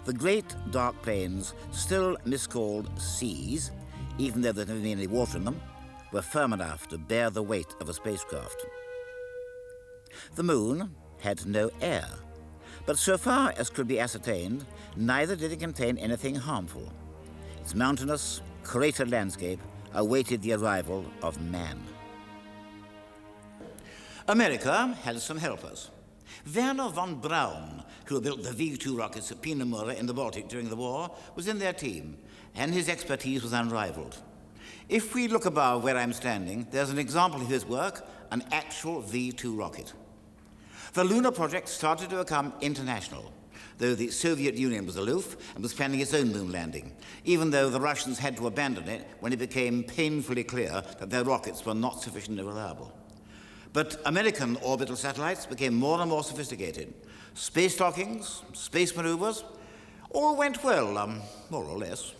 The great dark plains, still miscalled seas, even though there's never been any water in them, were firm enough to bear the weight of a spacecraft. The moon had no air, but so far as could be ascertained, neither did it contain anything harmful. Its mountainous, cratered landscape awaited the arrival of man. America had some helpers. Werner von Braun, who built the V-2 rockets at Peenemünde in the Baltic during the war, was in their team, and his expertise was unrivaled. If we look above where I'm standing, there's an example of his work, an actual V-2 rocket. The lunar project started to become international, though the Soviet Union was aloof and was planning its own moon landing, even though the Russians had to abandon it when it became painfully clear that their rockets were not sufficiently reliable. But American orbital satellites became more and more sophisticated. Space dockings, space maneuvers, all went well, more or less.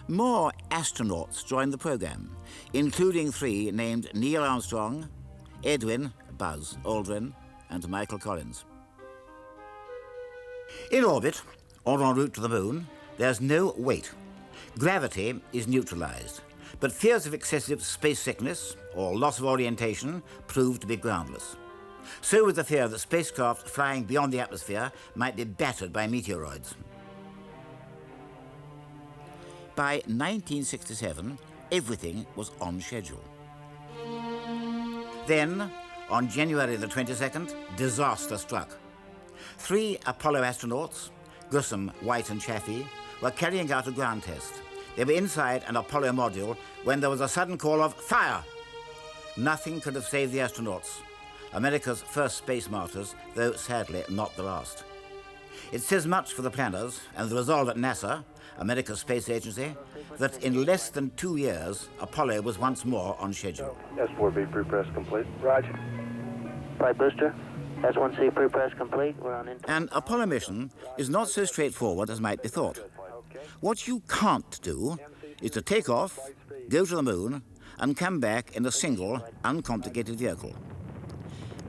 More astronauts joined the program, including 3 named Neil Armstrong, Edwin, Buzz Aldrin, and Michael Collins. In orbit, or en route to the moon, there's no weight. Gravity is neutralized, but fears of excessive space sickness or loss of orientation proved to be groundless. So was the fear that spacecraft flying beyond the atmosphere might be battered by meteoroids. By 1967, everything was on schedule. Then, on January the 22nd, disaster struck. 3 Apollo astronauts, Grissom, White and Chaffee, were carrying out a ground test. They were inside an Apollo module when there was a sudden call of fire. Nothing could have saved the astronauts, America's first space martyrs, though sadly not the last. It says much for the planners and the resolve at NASA, America's space agency, that in less than 2 years, Apollo was once more on schedule. S4B pre-press complete. Roger. Flight booster, S1C pre-press complete. We're on in. An Apollo mission is not so straightforward as might be thought. What you can't do is to take off, go to the moon, and come back in a single, uncomplicated vehicle.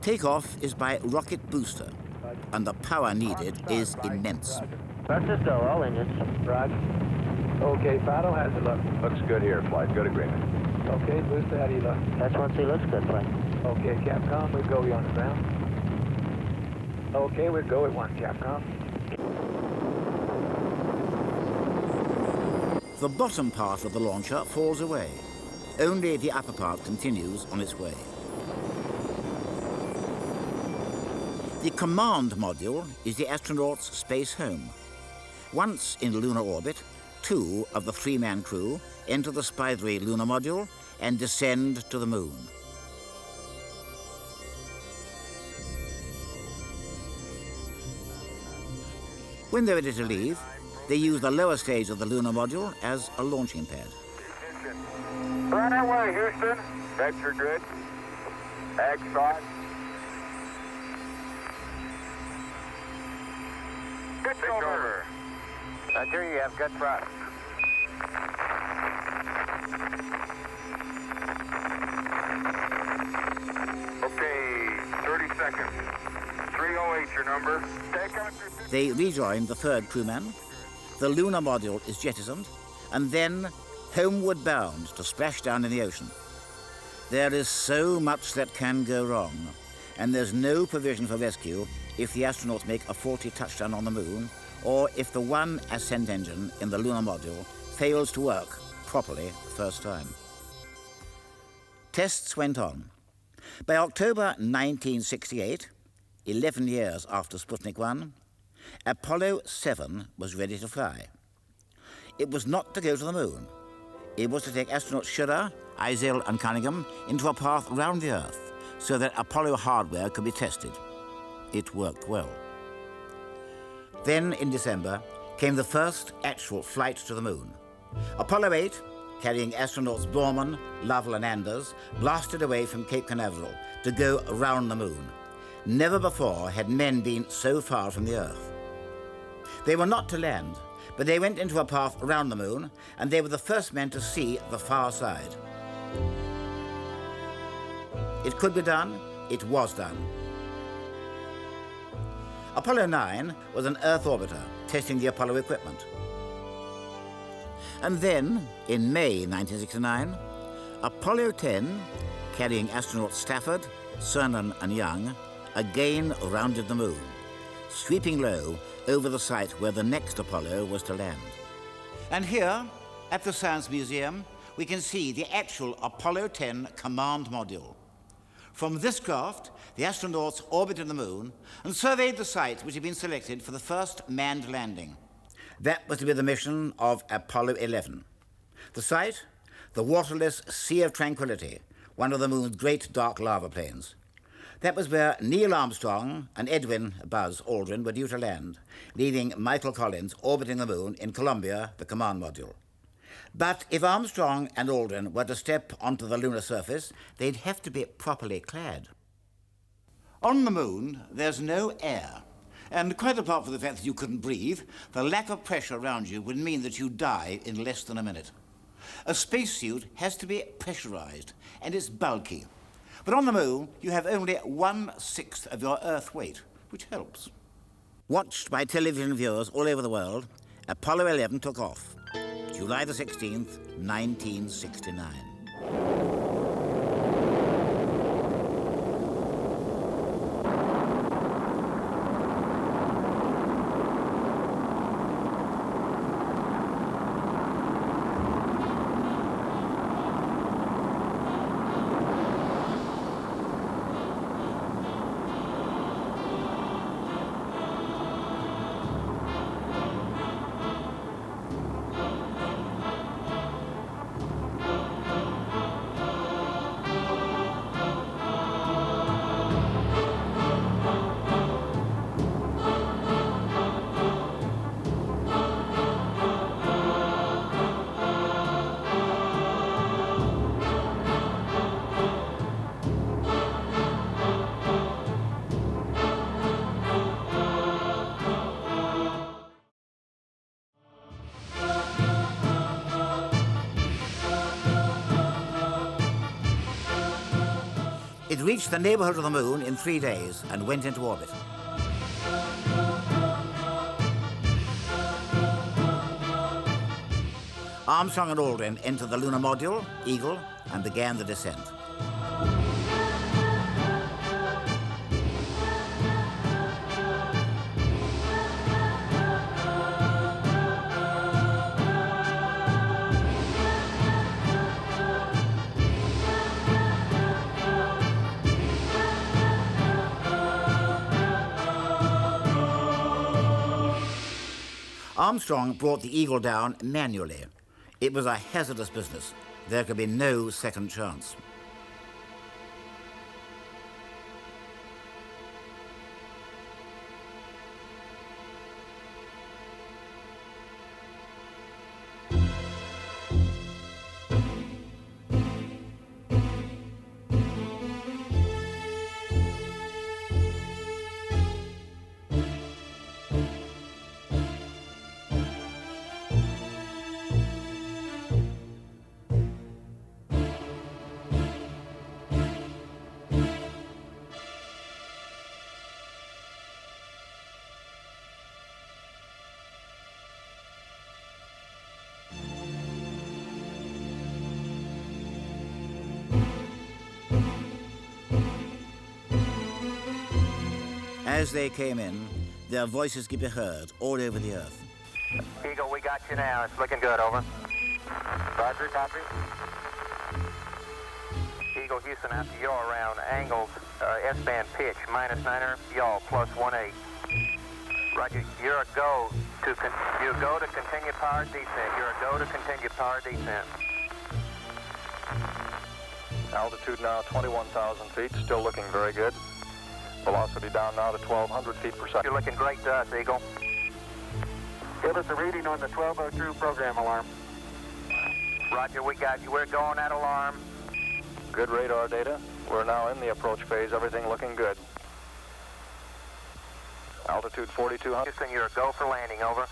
Takeoff is by rocket booster, and the power needed is immense. Buses go, all engines. Roger. Okay, Fido, how's it look? Looks good here, flight. Good agreement. Okay, booster, how do you look? S1C looks good, flight. Okay, Capcom, we'll go you on the ground. Okay, we'll go at 1, Capcom. The bottom part of the launcher falls away. Only the upper part continues on its way. The command module is the astronaut's space home. Once in lunar orbit, 2 of the 3-man crew enter the spidery lunar module and descend to the moon. When they're ready to leave, they use the lower stage of the lunar module as a launching pad. Right away, Houston. Vector good. Ag shot. Good over. Roger, you have good thrust. Okay, 30 seconds. 308 your number. Take on through 50. They rejoin the 3rd crewman, the lunar module is jettisoned, and then homeward bound to splash down in the ocean. There is so much that can go wrong, and there's no provision for rescue if the astronauts make a faulty touchdown on the moon, or if the one ascent engine in the lunar module fails to work properly the first time. Tests went on. By October 1968, 11 years after Sputnik 1, Apollo 7 was ready to fly. It was not to go to the moon. It was to take astronauts Schirra, Eisel and Cunningham into a path round the Earth so that Apollo hardware could be tested. It worked well. Then, in December, came the first actual flight to the moon. Apollo 8, carrying astronauts Borman, Lovell and Anders, blasted away from Cape Canaveral to go around the moon. Never before had men been so far from the Earth. They were not to land, but they went into a path around the moon, and they were the first men to see the far side. It could be done. It was done. Apollo 9 was an Earth orbiter testing the Apollo equipment. And then, in May 1969, Apollo 10, carrying astronauts Stafford, Cernan and Young, again rounded the moon, sweeping low over the site where the next Apollo was to land. And here, at the Science Museum, we can see the actual Apollo 10 command module. From this craft, the astronauts orbited the moon and surveyed the site which had been selected for the first manned landing. That was to be the mission of Apollo 11. The site, the waterless Sea of Tranquility, one of the moon's great dark lava plains. That was where Neil Armstrong and Edwin Buzz Aldrin were due to land, leaving Michael Collins orbiting the moon in Columbia, the command module. But if Armstrong and Aldrin were to step onto the lunar surface, they'd have to be properly clad. On the moon, there's no air. And quite apart from the fact that you couldn't breathe, the lack of pressure around you would mean that you die in less than a minute. A spacesuit has to be pressurized, and it's bulky. But on the moon, you have only 1/6 of your Earth weight, which helps. Watched by television viewers all over the world, Apollo 11 took off, July the 16th, 1969. It reached the neighborhood of the moon in 3 days and went into orbit. Armstrong and Aldrin entered the lunar module, Eagle, and began the descent. Armstrong brought the Eagle down manually. It was a hazardous business. There could be no second chance. As they came in, their voices could be heard all over the Earth. Eagle, we got you now. It's looking good, over. Roger, copy. Eagle Houston, after yaw around angles, S-band pitch, -9er, yaw, +18. Roger, you're a go to continue power descent. You're a go to continue power descent. Altitude now 21,000 feet, still looking very good. Velocity down now to 1,200 feet per second. You're looking great to us, Eagle. Give us a reading on the 1202 program alarm. Roger, we got you. We're going at alarm. Good radar data. We're now in the approach phase, everything looking good. Altitude 4,200. Houston, you're a go for landing, over.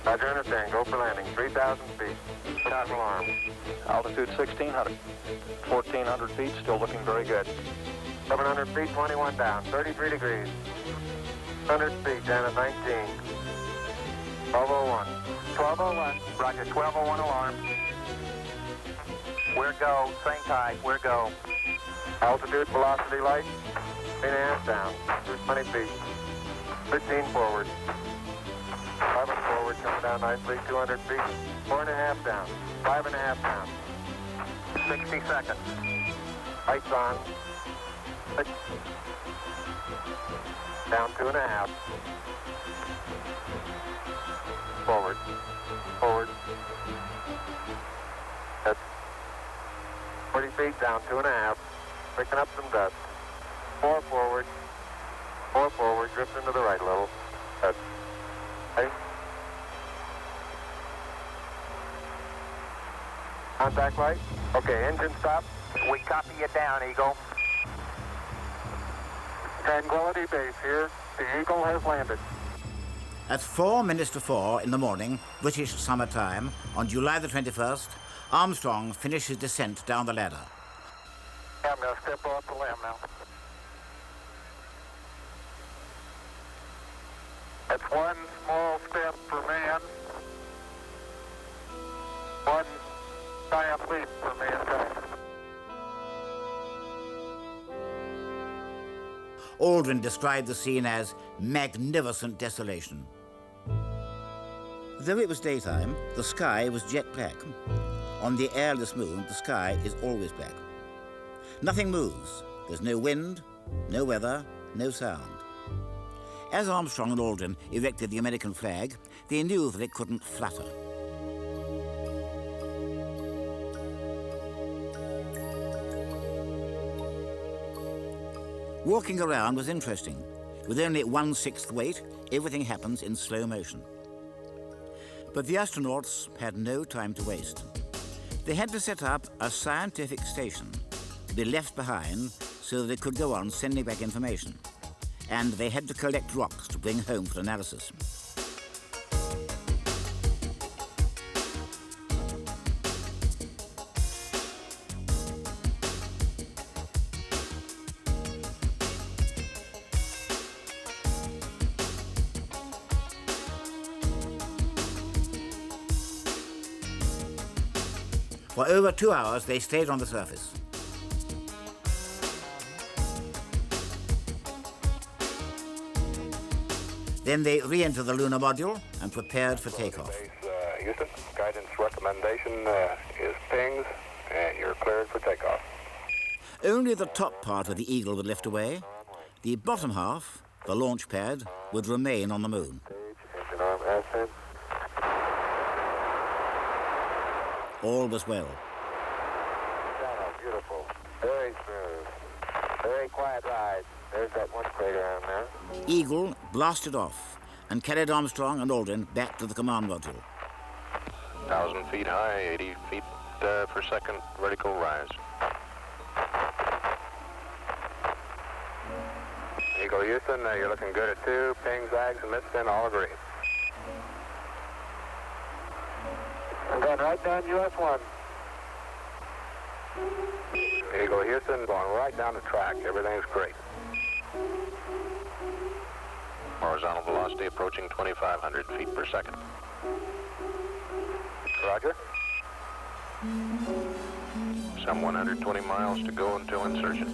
Roger, understand. Go for landing. 3,000 feet. Stop alarm. Altitude 1,600. 1,400 feet, still looking very good. 700 feet, 21 down. 33 degrees. 100 feet, down at 19. 1201. 1201. Roger, 1201 alarm. We're go. Same type. We're go. Altitude, velocity, light. 8.5 down. 20 feet. 15 forward. 11 forward, coming down nicely. 200 feet. 4.5 down. 5.5 down. 60 seconds. Lights on. 6. Down 2.5. Forward. Forward. That's 40 feet, down 2.5. Picking up some dust. 4 forward. 4 forward, drifting to the right a little. That's 8. Contact light. Okay, engine stop. We copy you down, Eagle. Tranquility Base here. The Eagle has landed. At 4 minutes to 4 in the morning, British summer time, on July the 21st, Armstrong finished his descent down the ladder. I'm going to step off the limb now. That's one small step for man, one giant leap for mankind. Aldrin described the scene as magnificent desolation. Though it was daytime, the sky was jet black. On the airless moon, the sky is always black. Nothing moves. There's no wind, no weather, no sound. As Armstrong and Aldrin erected the American flag, they knew that it couldn't flutter. Walking around was interesting. With only 1/6 weight, everything happens in slow motion. But the astronauts had no time to waste. They had to set up a scientific station to be left behind so that they could go on sending back information. And they had to collect rocks to bring home for analysis. For over 2 hours, they stayed on the surface. Then they re-entered the lunar module and prepared for takeoff. Base, Houston, guidance recommendation is pings, and you're cleared for takeoff. Only the top part of the Eagle would lift away. The bottom half, the launch pad, would remain on the moon. Engine arm ascent. All was well. Beautiful. Very smooth. Very quiet ride. There's that one crater on there. Eagle blasted off and carried Armstrong and Aldrin back to the command module. 1,000 feet high, 80 feet per second vertical rise. Eagle Houston, you're looking good at 2. Ping, zags, and missed all agree. And then right down US 1. Eagle Houston, going right down the track. Everything's great. Horizontal velocity approaching 2,500 feet per second. Roger. Some 120 miles to go until insertion.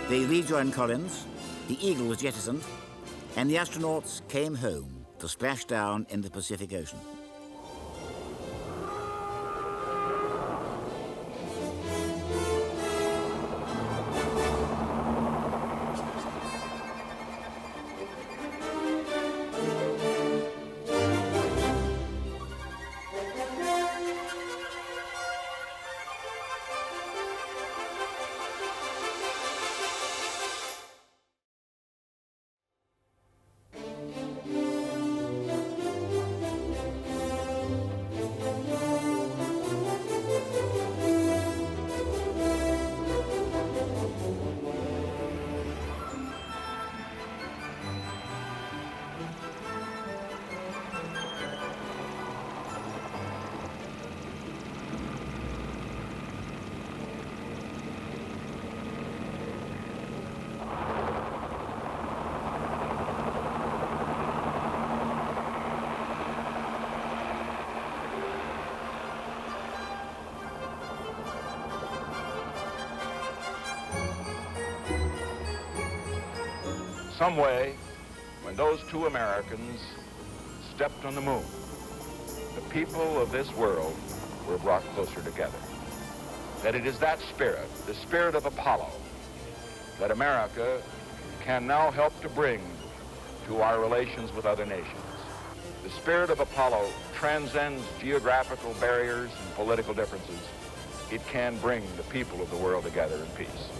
They rejoined Collins, the Eagle was jettisoned, and the astronauts came home to splash down in the Pacific Ocean. Some way, when those two Americans stepped on the moon, the people of this world were brought closer together. That it is that spirit, the spirit of Apollo, that America can now help to bring to our relations with other nations. The spirit of Apollo transcends geographical barriers and political differences. It can bring the people of the world together in peace.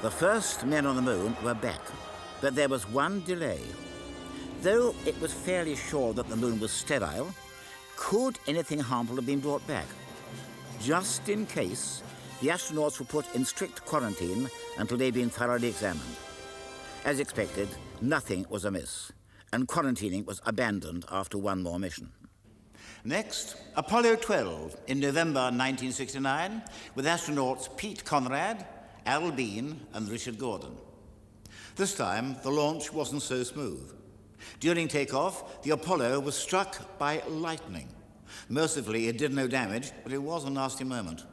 The first men on the moon were back, but there was one delay. Though it was fairly sure that the moon was sterile, could anything harmful have been brought back? Just in case, the astronauts were put in strict quarantine until they'd been thoroughly examined. As expected, nothing was amiss, and quarantining was abandoned after one more mission. Next, Apollo 12 in November 1969, with astronauts Pete Conrad, Al Bean and Richard Gordon. This time, the launch wasn't so smooth. During takeoff, the Apollo was struck by lightning. Mercifully, it did no damage, but it was a nasty moment.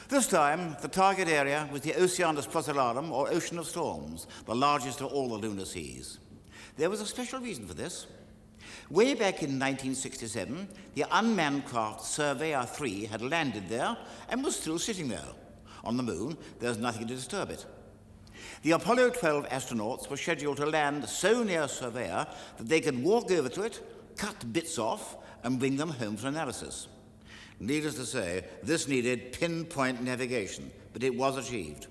This time, the target area was the Oceanus Procellarum, or Ocean of Storms, the largest of all the lunar seas. There was a special reason for this. Way back in 1967, the unmanned craft Surveyor 3 had landed there and was still sitting there. On the moon, there's nothing to disturb it. The Apollo 12 astronauts were scheduled to land so near Surveyor that they could walk over to it, cut bits off, and bring them home for analysis. Needless to say, this needed pinpoint navigation, but it was achieved.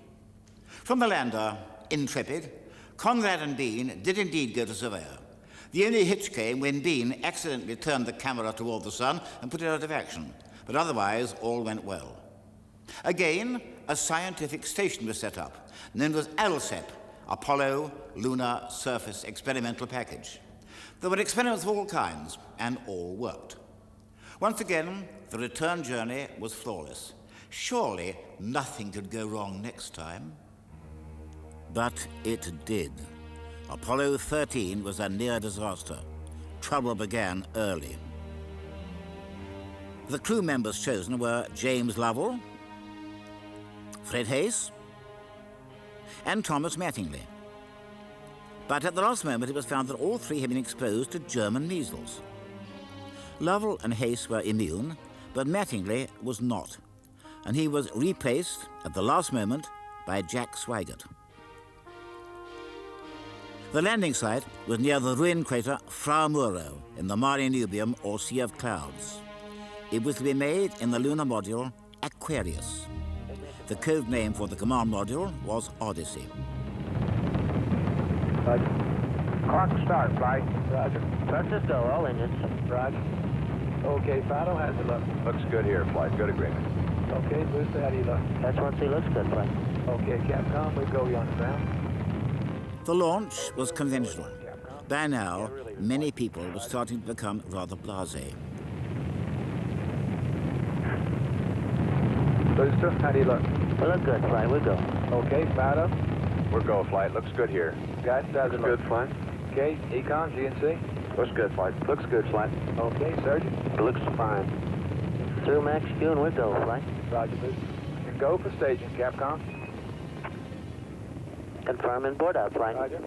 From the lander, Intrepid, Conrad and Bean did indeed go to Surveyor. The only hitch came when Bean accidentally turned the camera toward the sun and put it out of action, but otherwise all went well. Again, a scientific station was set up, known as ALSEP, Apollo Lunar Surface Experimental Package. There were experiments of all kinds, and all worked. Once again, the return journey was flawless. Surely nothing could go wrong next time. But it did. Apollo 13 was a near disaster. Trouble began early. The crew members chosen were James Lovell, Fred Hayes, and Thomas Mattingly. But at the last moment, it was found that all three had been exposed to German measles. Lovell and Hayes were immune, but Mattingly was not, and he was replaced at the last moment by Jack Swigert. The landing site was near the ruined crater Fra Muro in the Mare Nubium, or Sea of Clouds. It was to be made in the lunar module Aquarius. The code name for the command module was Odyssey. Roger. Clock start, flight. Roger. Francisco, all engines. Roger. Okay, Fido, how's it look? Looks good here, flight. Good agreement. Okay, Booster, how do you look? That's 1C looks good, flight. Okay, Capcom, we go, you understand? The launch was conventional. By now, many people were starting to become rather blasé. Booster, how do you look? We look good, Flight. We'll go. Okay, fired up. We're go, Flight. Looks good here. Guidance, how's it look? Good, Flight. Okay, Econ, GNC? Looks good, Flight. Looks good, Flight. Okay, Sergeant? It looks fine. Through Max Q and we'll go, Flight. Roger, Booster. And go for staging, Capcom. Confirm and board out, Flight. Roger.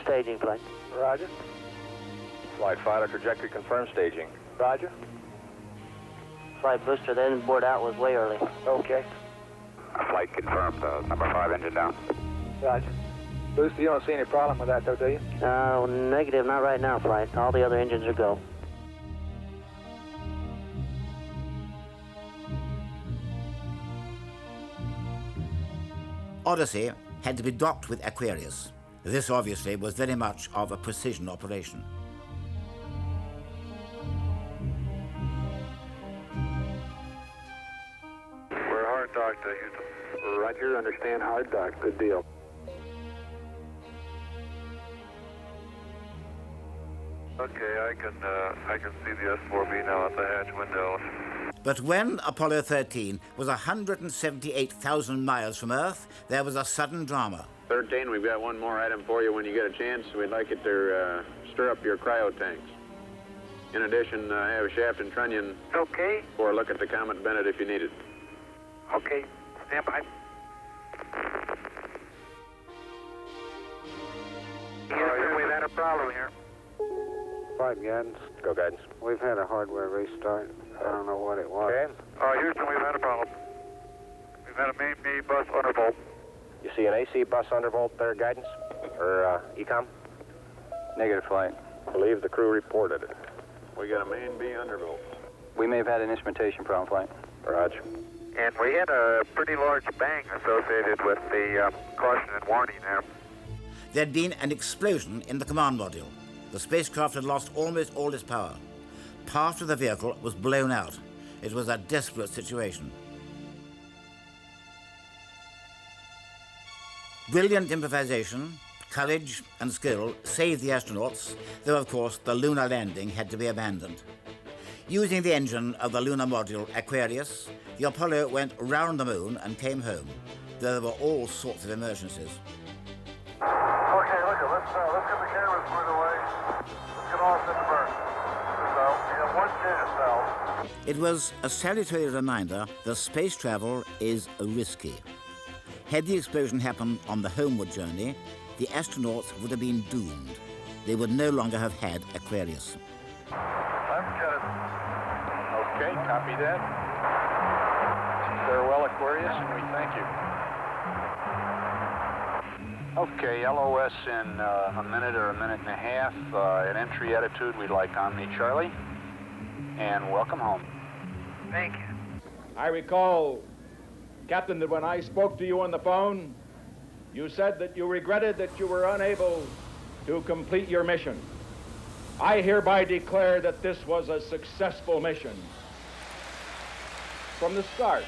Staging, Flight. Roger. Flight, final trajectory confirmed staging. Roger. Flight Booster, then board out was way early. Okay. Flight confirmed. Number 5 engine down. Roger. Booster, you don't see any problem with that, though, do you? Negative, not right now, Flight. All the other engines are go. Odyssey had to be docked with Aquarius. This obviously was very much of a precision operation. We're hard dock to Houston. Roger, understand hard dock. Good deal. Okay, I can see the S4B now at the hatch window. But when Apollo 13 was 178,000 miles from Earth, there was a sudden drama. 13, we've got one more item for you when you get a chance. We'd like it to stir up your cryo tanks. In addition, have Shaft and Trunnion for a look at the Comet Bennett if you need it. Okay, stand by. Houston, we've had a problem here. Flight guidance. Go, guidance. We've had a hardware restart. I don't know what it was. Okay. Houston, we've had a problem. We've had a main B bus undervolt. You see an AC bus undervolt there, guidance? Or Ecom? Negative, Flight. Believe the crew reported it. We got a main B undervolt. We may have had an instrumentation problem, Flight. Roger. And we had a pretty large bang associated with the caution and warning there. There'd been an explosion in the command module. The spacecraft had lost almost all its power. Part of the vehicle was blown out. It was a desperate situation. Brilliant improvisation, courage and skill saved the astronauts, though of course the lunar landing had to be abandoned. Using the engine of the lunar module Aquarius, the Apollo went round the moon and came home, though there were all sorts of emergencies. Okay, let's get the cameras put away. Let's get all set to burn. We have one chance now. It was a salutary reminder that space travel is risky. Had the explosion happened on the homeward journey, the astronauts would have been doomed. They would no longer have had Aquarius. Let's get it. Okay, copy that. Farewell, Aquarius, and we thank you. Okay, LOS in a minute or a minute and a half. At entry attitude, we'd like Omni Charlie. And welcome home. Thank you. I recall, Captain, that when I spoke to you on the phone, you said that you regretted that you were unable to complete your mission. I hereby declare that this was a successful mission. From the start,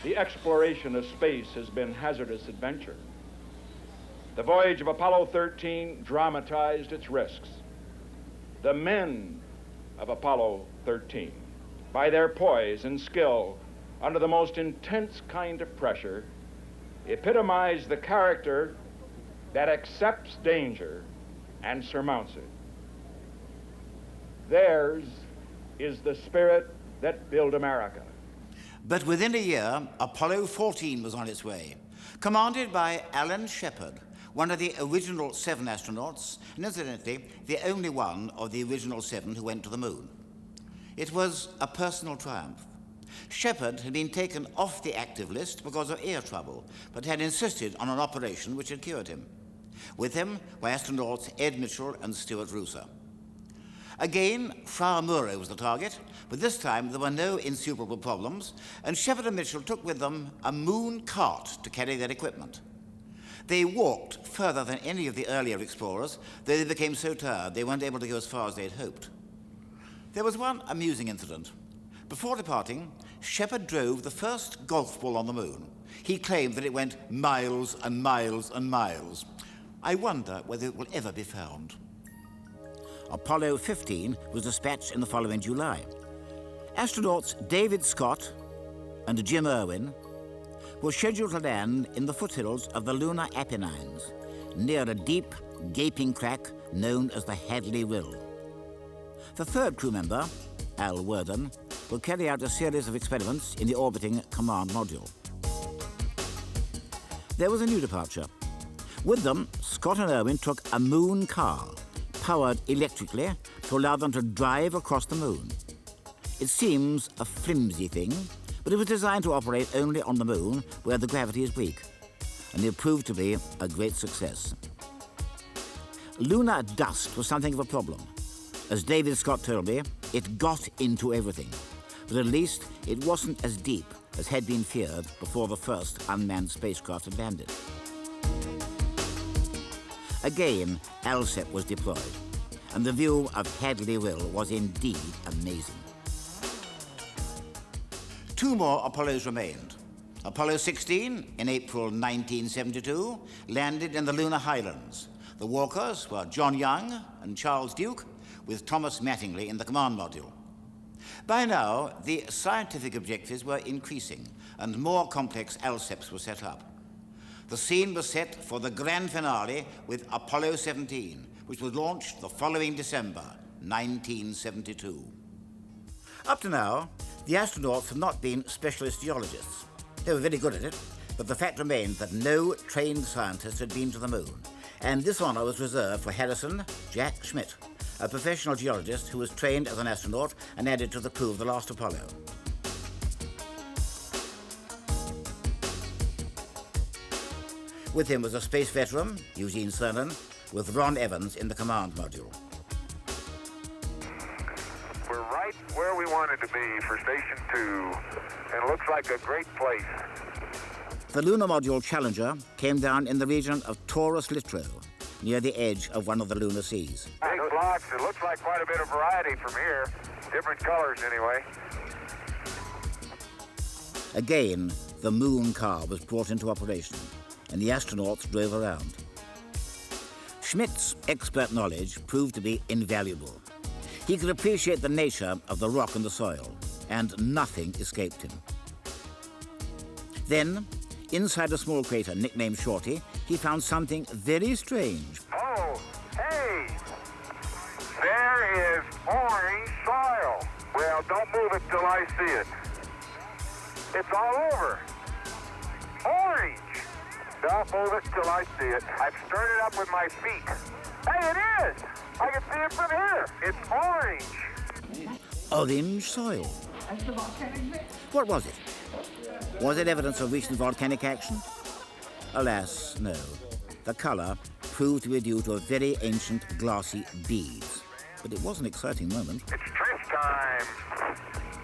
the exploration of space has been hazardous adventure. The voyage of Apollo 13 dramatized its risks. The men of Apollo 13, by their poise and skill under the most intense kind of pressure, epitomized the character that accepts danger and surmounts it. Theirs is the spirit that built America. But within a year, Apollo 14 was on its way, commanded by Alan Shepard, one of the original 7 astronauts, and incidentally, the only one of the original 7 who went to the moon. It was a personal triumph. Shepard had been taken off the active list because of ear trouble, but had insisted on an operation which had cured him. With him were astronauts Ed Mitchell and Stuart Rooser. Again, Fra Muro was the target, but this time there were no insuperable problems, and Shepard and Mitchell took with them a moon cart to carry their equipment. They walked further than any of the earlier explorers, though they became so tired they weren't able to go as far as they had hoped. There was one amusing incident. Before departing, Shepard drove the first golf ball on the moon. He claimed that it went miles and miles and miles. I wonder whether it will ever be found. Apollo 15 was dispatched in the following July. Astronauts David Scott and Jim Irwin were scheduled to land in the foothills of the lunar Apennines, near a deep, gaping crack known as the Hadley Rill. The third crew member, Al Worden, will carry out a series of experiments in the orbiting command module. There was a new departure. With them, Scott and Irwin took a moon car, powered electrically to allow them to drive across the moon. It seems a flimsy thing, but it was designed to operate only on the moon where the gravity is weak, and it proved to be a great success. Lunar dust was something of a problem. As David Scott told me, it got into everything, but at least it wasn't as deep as had been feared before the first unmanned spacecraft had landed. Again, ALSEP was deployed, and the view of Hadley Rill was indeed amazing. Two more Apollos remained. Apollo 16, in April 1972, landed in the lunar highlands. The walkers were John Young and Charles Duke, with Thomas Mattingly in the command module. By now, the scientific objectives were increasing, and more complex ALSEPs were set up. The scene was set for the grand finale with Apollo 17, which was launched the following December, 1972. Up to now, the astronauts had not been specialist geologists. They were very good at it, but the fact remained that no trained scientist had been to the moon, and this honor was reserved for Harrison Jack Schmitt, a professional geologist who was trained as an astronaut and added to the crew of the last Apollo. With him was a space veteran, Eugene Cernan, with Ron Evans in the command module. We're right where we wanted to be for Station 2, and it looks like a great place. The lunar module Challenger came down in the region of Taurus Littrow, near the edge of one of the lunar seas. Big blocks. It looks like quite a bit of variety from here. Different colors, anyway. Again, the moon car was brought into operation, and the astronauts drove around. Schmidt's expert knowledge proved to be invaluable. He could appreciate the nature of the rock and the soil, and nothing escaped him. Then, inside a small crater nicknamed Shorty, he found something very strange. Oh, hey! There is orange soil. Well, don't move it till I see it. It's all over. Orange! Don't move it till I see it. I've stirred it up with my feet. Hey, it is! I can see it from here. It's orange. Orange soil. What was it? Was it evidence of recent volcanic action? Alas, no. The color proved to be due to a very ancient glassy beads. But it was an exciting moment. It's trench time.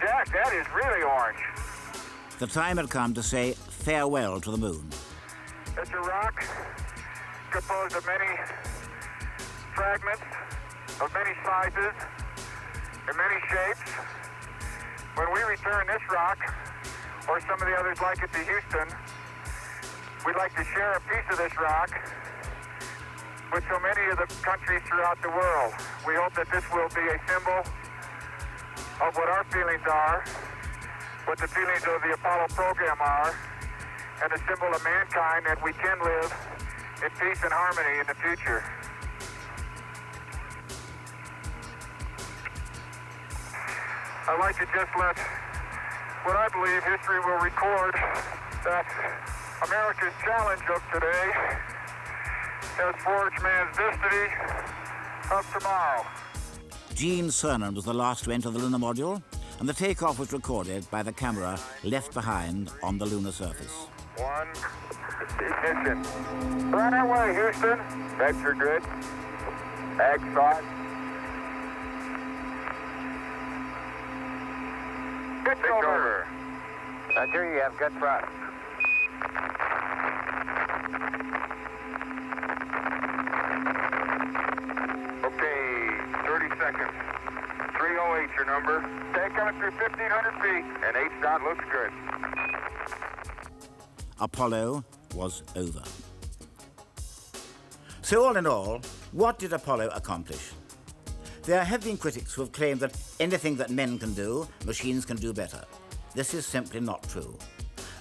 Jack, that is really orange. The time had come to say farewell to the moon. It's a rock composed of many fragments, of many sizes, and many shapes. When we return this rock, or some of the others like it to Houston, we'd like to share a piece of this rock with so many of the countries throughout the world. We hope that this will be a symbol of what our feelings are, what the feelings of the Apollo program are, and a symbol of mankind that we can live in peace and harmony in the future. I'd like to just let what I believe history will record, that America's challenge of today has forged man's destiny of tomorrow. Gene Cernan was the last to enter the lunar module, and the takeoff was recorded by the camera left behind on the lunar surface. One, ignition. Right away, Houston. Vector good. Ag thought. Pitch over. Roger, you have good thrust. Okay, 30 seconds. 308 your number. Take coming through 1,500 feet, and H-dot looks good. Apollo was over. So all in all, what did Apollo accomplish? There have been critics who have claimed that anything that men can do, machines can do better. This is simply not true.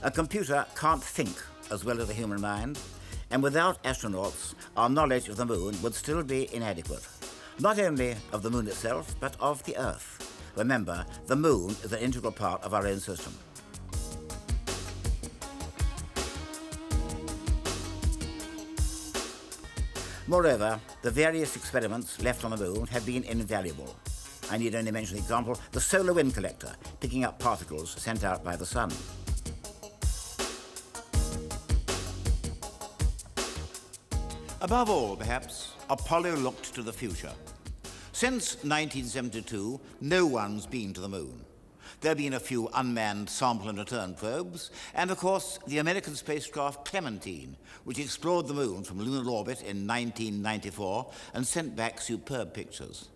A computer can't think as well as the human mind, and without astronauts, our knowledge of the moon would still be inadequate. Not only of the moon itself, but of the Earth. Remember, the moon is an integral part of our own system. Moreover, the various experiments left on the moon have been invaluable. I need only mention the example, the solar wind collector, picking up particles sent out by the sun. Above all, perhaps, Apollo looked to the future. Since 1972, no one's been to the moon. There have been a few unmanned sample and return probes, and of course the American spacecraft Clementine, which explored the moon from lunar orbit in 1994 and sent back superb pictures.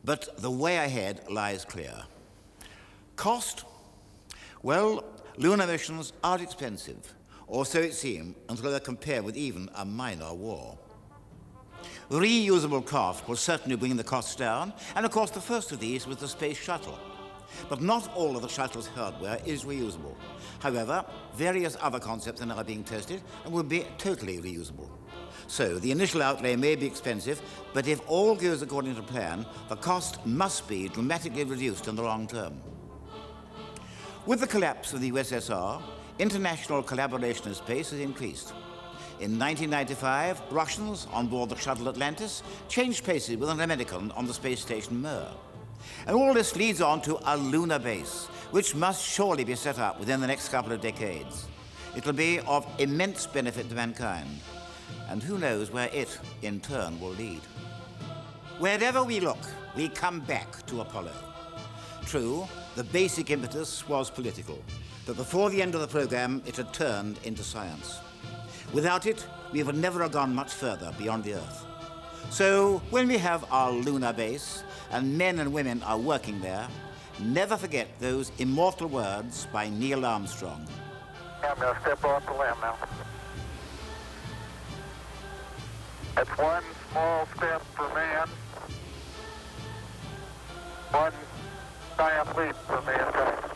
But the way ahead lies clear. Cost? Well, lunar missions are expensive, or so it seems, until they're compared with even a minor war. Reusable craft will certainly bring the costs down, and of course the first of these was the Space Shuttle. But not all of the shuttle's hardware is reusable. However, various other concepts are now being tested and will be totally reusable. So the initial outlay may be expensive, but if all goes according to plan, the cost must be dramatically reduced in the long term. With the collapse of the USSR, international collaboration in space has increased. In 1995, Russians on board the shuttle Atlantis changed places with an American on the space station Mir. And all this leads on to a lunar base, which must surely be set up within the next couple of decades. It'll be of immense benefit to mankind, and who knows where it, in turn, will lead. Wherever we look, we come back to Apollo. True, the basic impetus was political, but before the end of the program, it had turned into science. Without it, we would never have gone much further beyond the Earth. So, when we have our lunar base, and men and women are working there, never forget those immortal words by Neil Armstrong. I'm going to step off the limb now. That's one small step for man, one giant leap for mankind.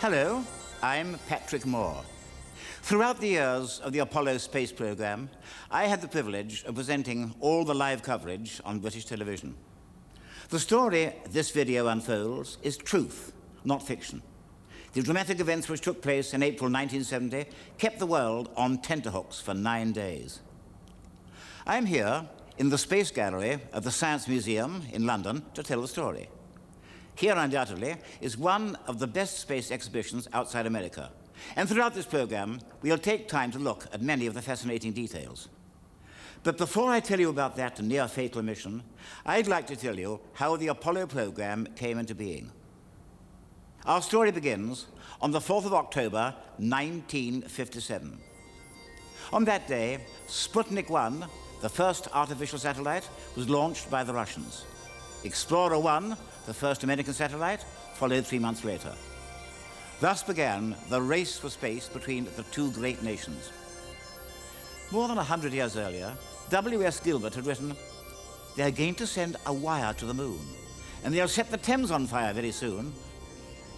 Hello, I'm Patrick Moore. Throughout the years of the Apollo space program, I had the privilege of presenting all the live coverage on British television. The story this video unfolds is truth, not fiction. The dramatic events which took place in April 1970 kept the world on tenterhooks for 9 days. I'm here in the Space Gallery of the Science Museum in London to tell the story. Here, undoubtedly, is one of the best space exhibitions outside America. And throughout this program, we'll take time to look at many of the fascinating details. But before I tell you about that near-fatal mission, I'd like to tell you how the Apollo program came into being. Our story begins on the 4th of October, 1957. On that day, Sputnik 1, the first artificial satellite, was launched by the Russians. Explorer 1, the first American satellite, followed 3 months later. Thus began the race for space between the two great nations. More than 100 years earlier, W.S. Gilbert had written, "They're going to send a wire to the moon, and they'll set the Thames on fire very soon."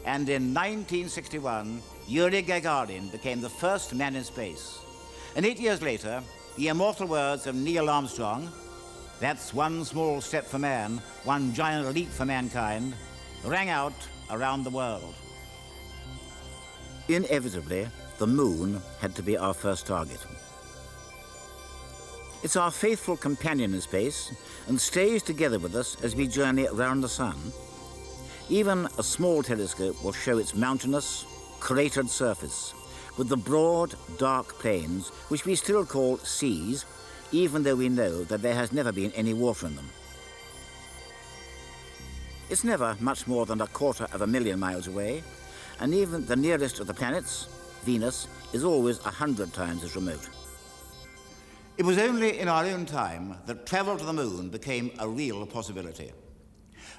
And in 1961, Yuri Gagarin became the first man in space. And 8 years later, the immortal words of Neil Armstrong, "That's one small step for man, one giant leap for mankind," rang out around the world. Inevitably, the moon had to be our first target. It's our faithful companion in space and stays together with us as we journey around the sun. Even a small telescope will show its mountainous, cratered surface with the broad, dark plains, which we still call seas, even though we know that there has never been any water in them. It's never much more than 250,000 miles away, and even the nearest of the planets, Venus, is always 100 times as remote. It was only in our own time that travel to the moon became a real possibility.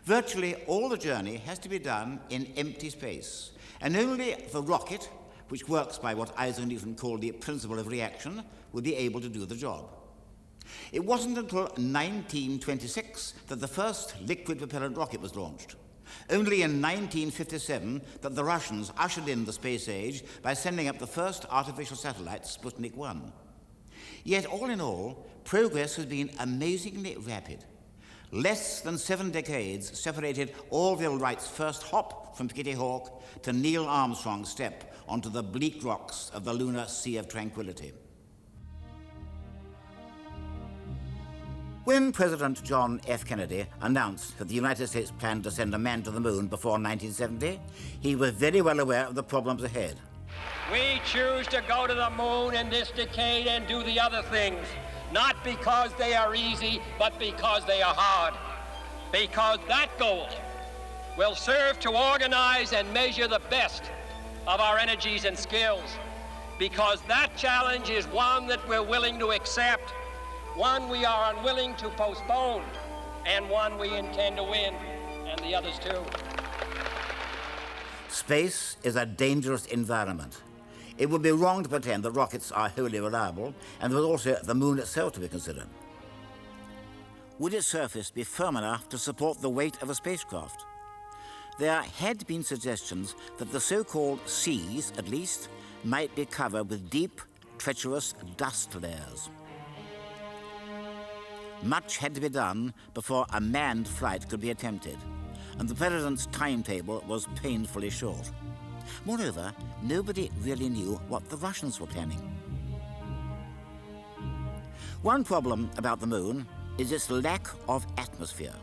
Virtually all the journey has to be done in empty space, and only the rocket, which works by what Isaac Newton called the principle of reaction, will be able to do the job. It wasn't until 1926 that the first liquid-propellant rocket was launched. Only in 1957 that the Russians ushered in the space age by sending up the first artificial satellite, Sputnik 1. Yet, all in all, progress has been amazingly rapid. Less than 7 decades separated Orville Wright's first hop from Kitty Hawk to Neil Armstrong's step onto the bleak rocks of the lunar Sea of Tranquility. When President John F. Kennedy announced that the United States planned to send a man to the moon before 1970, he was very well aware of the problems ahead. We choose to go to the moon in this decade and do the other things, not because they are easy, but because they are hard. Because that goal will serve to organize and measure the best of our energies and skills. Because that challenge is one that we're willing to accept, one we are unwilling to postpone, and one we intend to win, and the others too. Space is a dangerous environment. It would be wrong to pretend that rockets are wholly reliable, and there was also the moon itself to be considered. Would its surface be firm enough to support the weight of a spacecraft? There had been suggestions that the so-called seas, at least, might be covered with deep, treacherous dust layers. Much had to be done before a manned flight could be attempted, and the President's timetable was painfully short. Moreover, nobody really knew what the Russians were planning. One problem about the moon is its lack of atmosphere.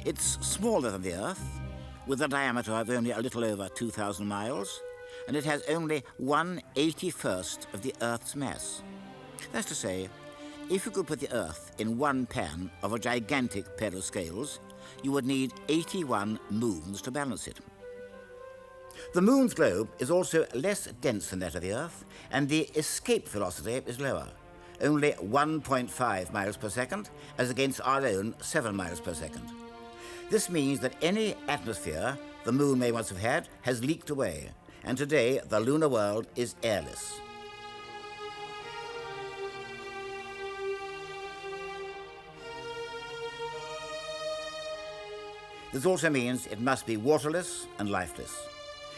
It's smaller than the Earth, with a diameter of only a little over 2,000 miles, and it has only 1/81st of the Earth's mass. That's to say, if you could put the Earth in one pan of a gigantic pair of scales, you would need 81 moons to balance it. The moon's globe is also less dense than that of the Earth, and the escape velocity is lower, only 1.5 miles per second, as against our own 7 miles per second. This means that any atmosphere the moon may once have had has leaked away, and today the lunar world is airless. This also means it must be waterless and lifeless.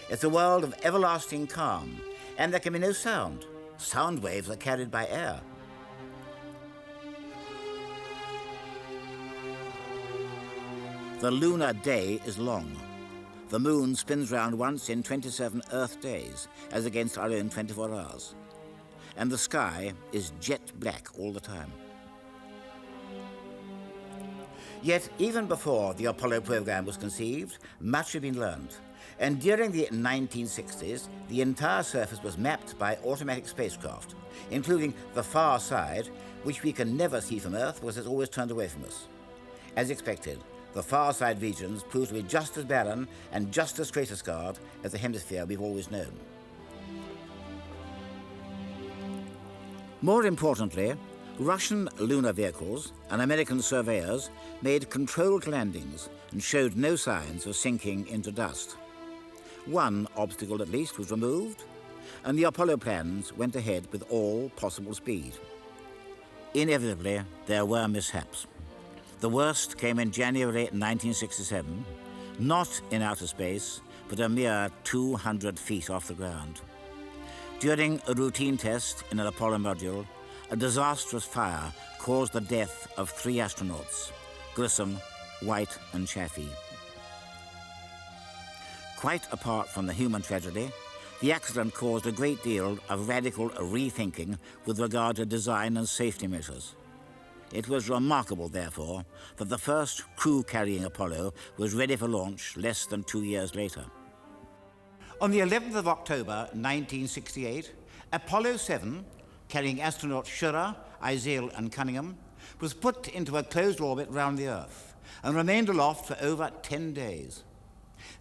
It's a world of everlasting calm, and there can be no sound. Sound waves are carried by air. The lunar day is long. The moon spins round once in 27 Earth days, as against our own 24 hours. And the sky is jet black all the time. Yet, even before the Apollo program was conceived, much had been learned. And during the 1960s, the entire surface was mapped by automatic spacecraft, including the far side, which we can never see from Earth because it's always turned away from us. As expected, the far side regions proved to be just as barren and just as crater-scarred as the hemisphere we've always known. More importantly, Russian lunar vehicles and American surveyors made controlled landings and showed no signs of sinking into dust. One obstacle at least was removed, and the Apollo plans went ahead with all possible speed. Inevitably, there were mishaps. The worst came in January 1967, not in outer space, but a mere 200 feet off the ground. During a routine test in an Apollo module, a disastrous fire caused the death of 3 astronauts, Grissom, White, and Chaffee. Quite apart from the human tragedy, the accident caused a great deal of radical rethinking with regard to design and safety measures. It was remarkable, therefore, that the first crew-carrying Apollo was ready for launch less than 2 years later. On the 11th of October 1968, Apollo 7, carrying astronauts Schirra, Eisele, and Cunningham, was put into a closed orbit round the Earth and remained aloft for over 10 days.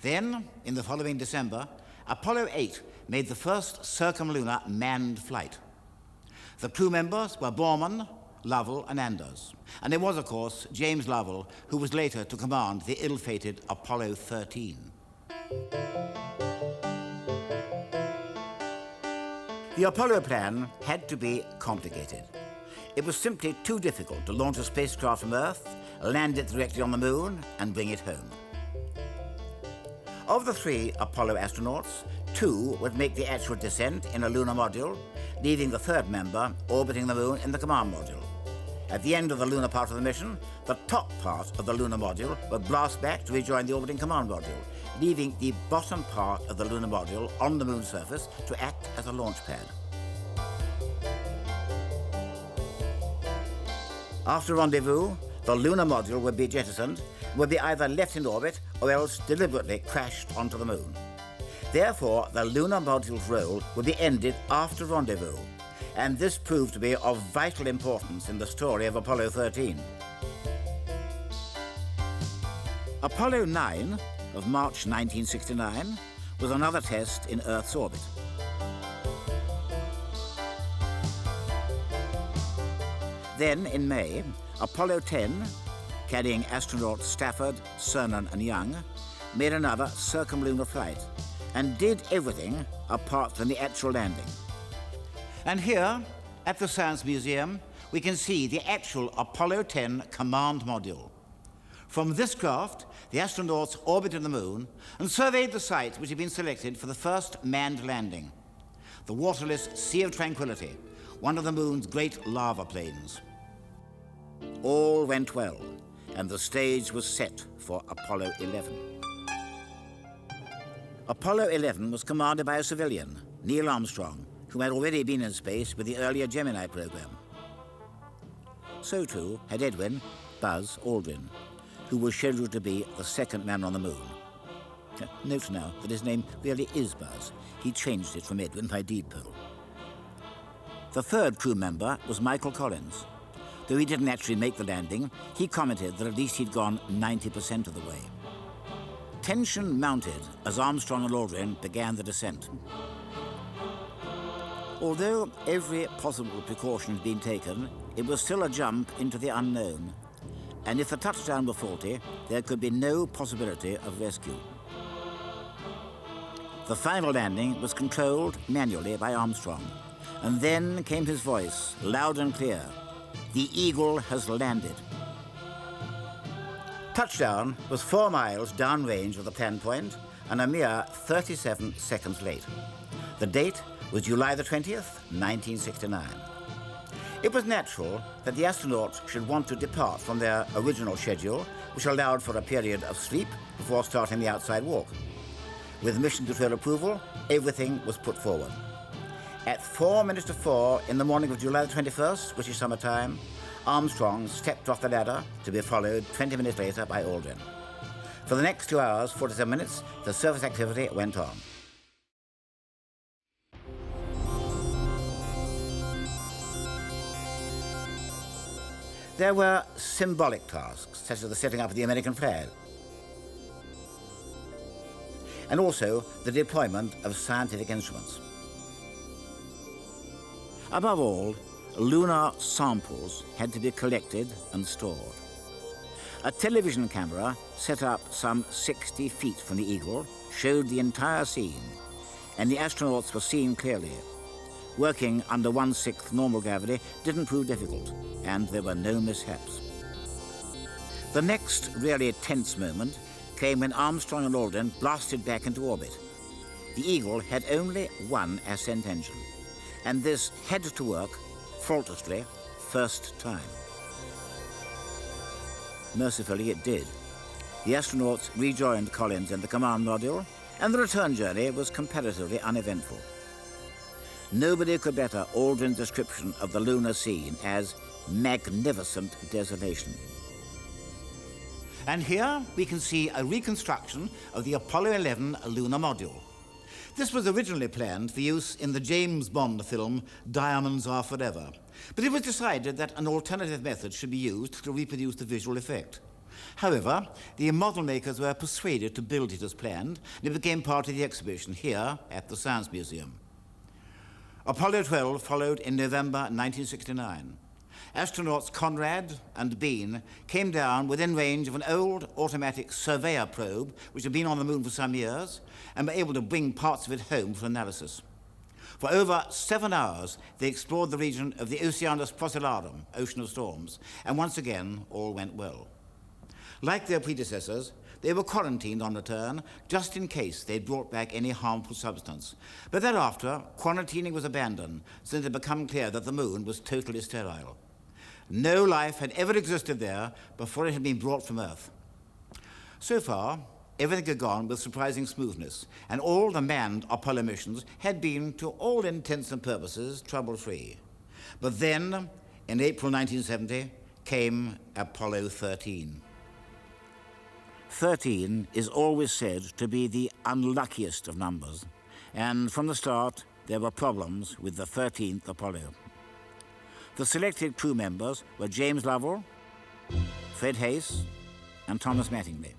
Then, in the following December, Apollo 8 made the first circumlunar manned flight. The crew members were Borman, Lovell, and Anders. And it was, of course, James Lovell who was later to command the ill-fated Apollo 13. The Apollo plan had to be complicated. It was simply too difficult to launch a spacecraft from Earth, land it directly on the moon, and bring it home. Of the 3 Apollo astronauts, 2 would make the actual descent in a lunar module, leaving the 3rd member orbiting the moon in the command module. At the end of the lunar part of the mission, the top part of the lunar module would blast back to rejoin the orbiting command module, leaving the bottom part of the lunar module on the moon's surface to act as a launch pad. After rendezvous, the lunar module would be jettisoned, would be either left in orbit or else deliberately crashed onto the moon. Therefore, the lunar module's role would be ended after rendezvous, and this proved to be of vital importance in the story of Apollo 13. Apollo 9 of March 1969 was another test in Earth's orbit. Then, in May, Apollo 10, carrying astronauts Stafford, Cernan, and Young, made another circumlunar flight and did everything apart from the actual landing. And here, at the Science Museum, we can see the actual Apollo 10 command module. From this craft, the astronauts orbited the moon and surveyed the site which had been selected for the first manned landing, the waterless Sea of Tranquility, one of the moon's great lava plains. All went well, and the stage was set for Apollo 11. Apollo 11 was commanded by a civilian, Neil Armstrong, who had already been in space with the earlier Gemini program. So too had Edwin, Buzz Aldrin, who was scheduled to be the 2nd man on the moon. Note now that his name really is Buzz. He changed it from Edwin by deed poll. The 3rd crew member was Michael Collins. Though he didn't actually make the landing, he commented that at least he'd gone 90% of the way. Tension mounted as Armstrong and Aldrin began the descent. Although every possible precaution had been taken, it was still a jump into the unknown. And if the touchdown were faulty, there could be no possibility of rescue. The final landing was controlled manually by Armstrong, and then came his voice, loud and clear. The Eagle has landed. Touchdown was 4 miles downrange of the plan point and a mere 37 seconds late. The date was July the 20th, 1969. It was natural that the astronauts should want to depart from their original schedule, which allowed for a period of sleep before starting the outside walk. With mission control approval, everything was put forward. At 4 minutes to 4 in the morning of July the 21st, British summertime, Armstrong stepped off the ladder to be followed 20 minutes later by Aldrin. For the next 2 hours, 47 minutes, the surface activity went on. There were symbolic tasks, such as the setting up of the American flag, and also the deployment of scientific instruments. Above all, lunar samples had to be collected and stored. A television camera set up some 60 feet from the Eagle showed the entire scene, and the astronauts were seen clearly. Working under 1/6 normal gravity didn't prove difficult, and there were no mishaps. The next really tense moment came when Armstrong and Aldrin blasted back into orbit. The Eagle had only one ascent engine, and this had to work faultlessly first time. Mercifully, it did. The astronauts rejoined Collins in the command module, and the return journey was comparatively uneventful. Nobody could better Aldrin's description of the lunar scene as magnificent desolation. And here we can see a reconstruction of the Apollo 11 lunar module. This was originally planned for use in the James Bond film Diamonds Are Forever, but it was decided that an alternative method should be used to reproduce the visual effect. However, the model makers were persuaded to build it as planned, and it became part of the exhibition here at the Science Museum. Apollo 12 followed in November 1969. Astronauts Conrad and Bean came down within range of an old automatic surveyor probe which had been on the moon for some years and were able to bring parts of it home for analysis. For over 7 hours, they explored the region of the Oceanus Procellarum, Ocean of Storms, and once again, all went well. Like their predecessors, they were quarantined on return just in case they brought back any harmful substance. But thereafter, quarantining was abandoned since it had become clear that the moon was totally sterile. No life had ever existed there before it had been brought from Earth. So far, everything had gone with surprising smoothness, and all the manned Apollo missions had been, to all intents and purposes, trouble-free. But then, in April 1970, came Apollo 13. 13 is always said to be the unluckiest of numbers, and from the start there were problems with the 13th Apollo. The selected crew members were James Lovell, Fred Hayes, and Thomas Mattingly.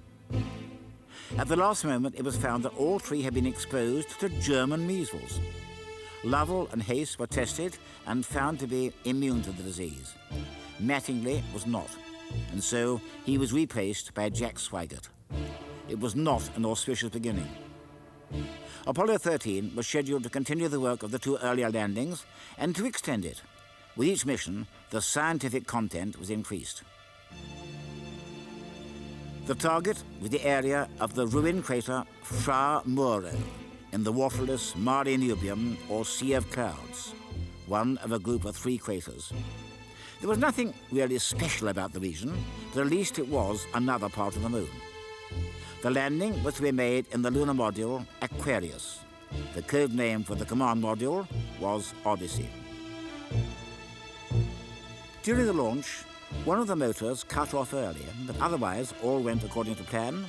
At the last moment, it was found that all three had been exposed to German measles. Lovell and Hayes were tested and found to be immune to the disease. Mattingly was not, and so he was replaced by Jack Swigert. It was not an auspicious beginning. Apollo 13 was scheduled to continue the work of the two earlier landings and to extend it. With each mission, the scientific content was increased. The target was the area of the ruined crater Fra Mauro in the waterless Mare Nubium, or Sea of Clouds, one of a group of 3 craters. There was nothing really special about the region, but at least it was another part of the moon. The landing was to be made in the lunar module Aquarius. The code name for the command module was Odyssey. During the launch, one of the motors cut off early, but otherwise all went according to plan,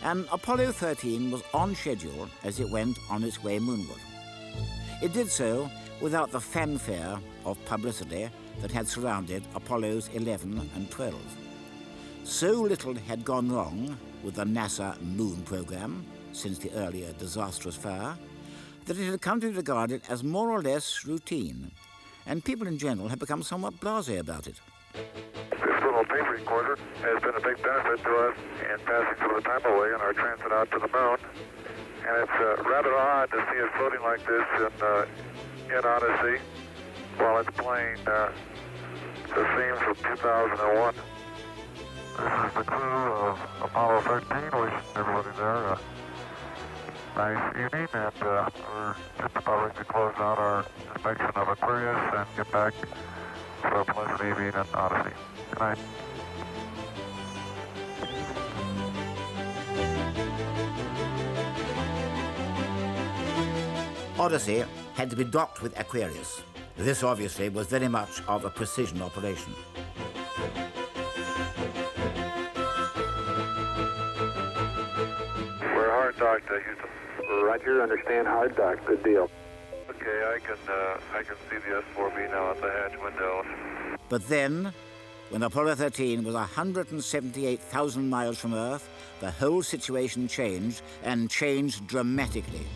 and Apollo 13 was on schedule as it went on its way moonward. It did so without the fanfare of publicity that had surrounded Apollos 11 and 12. So little had gone wrong with the NASA moon program since the earlier disastrous fire that it had come to be regarded as more or less routine, and people in general had become somewhat blasé about it. This little tape recorder has been a big benefit to us in passing some of the time away in our transit out to the moon. And it's rather odd to see it floating like this in Odyssey while it's playing the theme from 2001. This is the crew of Apollo 13, wishing everybody there Nice evening, and we're just about ready to close out our inspection of Aquarius and get back to a pleasant evening at Odyssey. Good night. Odyssey had to be docked with Aquarius. This obviously was very much of a precision operation. We're hard docked, Houston. Roger, understand hard dock. Good deal. Okay, I can see the S4B now at the hatch window. But then, when Apollo 13 was 178,000 miles from Earth, the whole situation changed, and changed dramatically.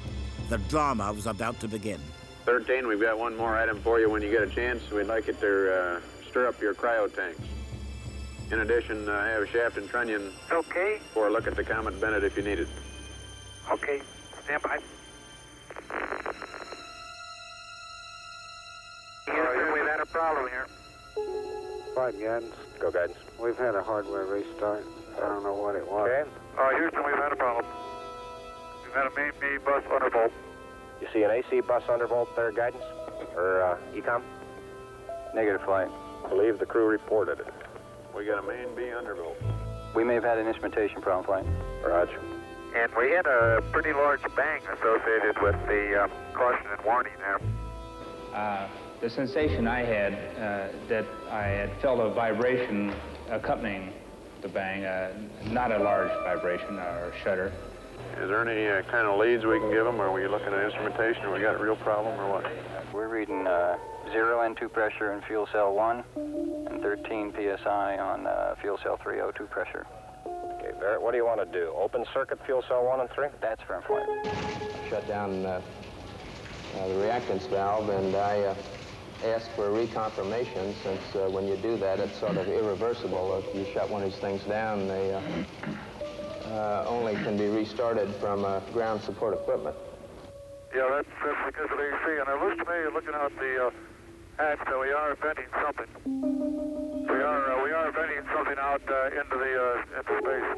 The drama was about to begin. 13, we've got one more item for you when you get a chance. We'd like it to stir up your cryo tanks. In addition, I have a shaft and trunnion. Okay. For a look at the Comet Bennett if you need it. Okay. Stand by. Houston, we've had a problem here. 5 guidance. Go guidance. We've had a hardware restart. I don't know what it was. Okay. Houston, we've had a problem. We've had a main B bus undervolt. You see an AC bus undervolt there, guidance? Or ECOM? Negative, flight. I believe the crew reported it. We got a main B undervolt. We may have had an instrumentation problem, flight. Roger. And we had a pretty large bang associated with the caution and warning there. The sensation I had, that I had felt a vibration accompanying the bang, not a large vibration or shudder. Is there any kind of leads we can give them? Are we looking at instrumentation, or we got a real problem, or what? We're reading 0 N2 pressure in fuel cell 1 and 13 PSI on fuel cell 3 O2 pressure. Okay, Barrett, what do you want to do? Open circuit fuel cell 1 and 3? That's firm flight. Shut down the reactance valve, and I asked for a reconfirmation, since when you do that, it's sort of irreversible. If you shut one of these things down, they only can be restarted from ground support equipment. Yeah, that's because of AC. And it looks to me, looking out the hatch, that we are venting something. We are venting something out into space.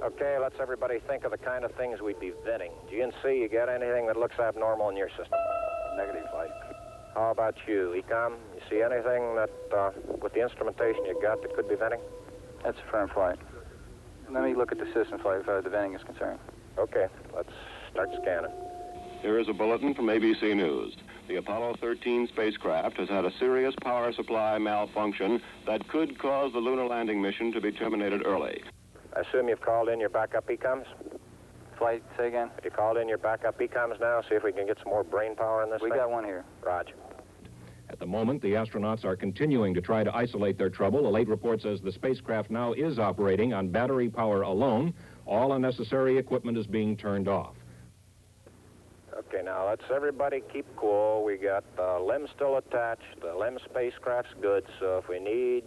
Okay, let's everybody think of the kind of things we'd be venting. GNC, you got anything that looks abnormal in your system? Negative, flight. How about you, ECOM? You see anything that, with the instrumentation you got, that could be venting? That's a firm flight. Let me look at the system flight as far as the venting is concerned. Okay, let's start scanning. Here is a bulletin from ABC News. The Apollo 13 spacecraft has had a serious power supply malfunction that could cause the lunar landing mission to be terminated early. I assume you've called in your backup ECOMs? Flight, say again? Have you called in your backup ECOMs now? See if we can get some more brain power in this thing? We got one here. Roger. At the moment, the astronauts are continuing to try to isolate their trouble. A late report says the spacecraft now is operating on battery power alone. All unnecessary equipment is being turned off. Okay, now let's everybody keep cool. We got the LEM still attached. The LEM spacecraft's good, so if we need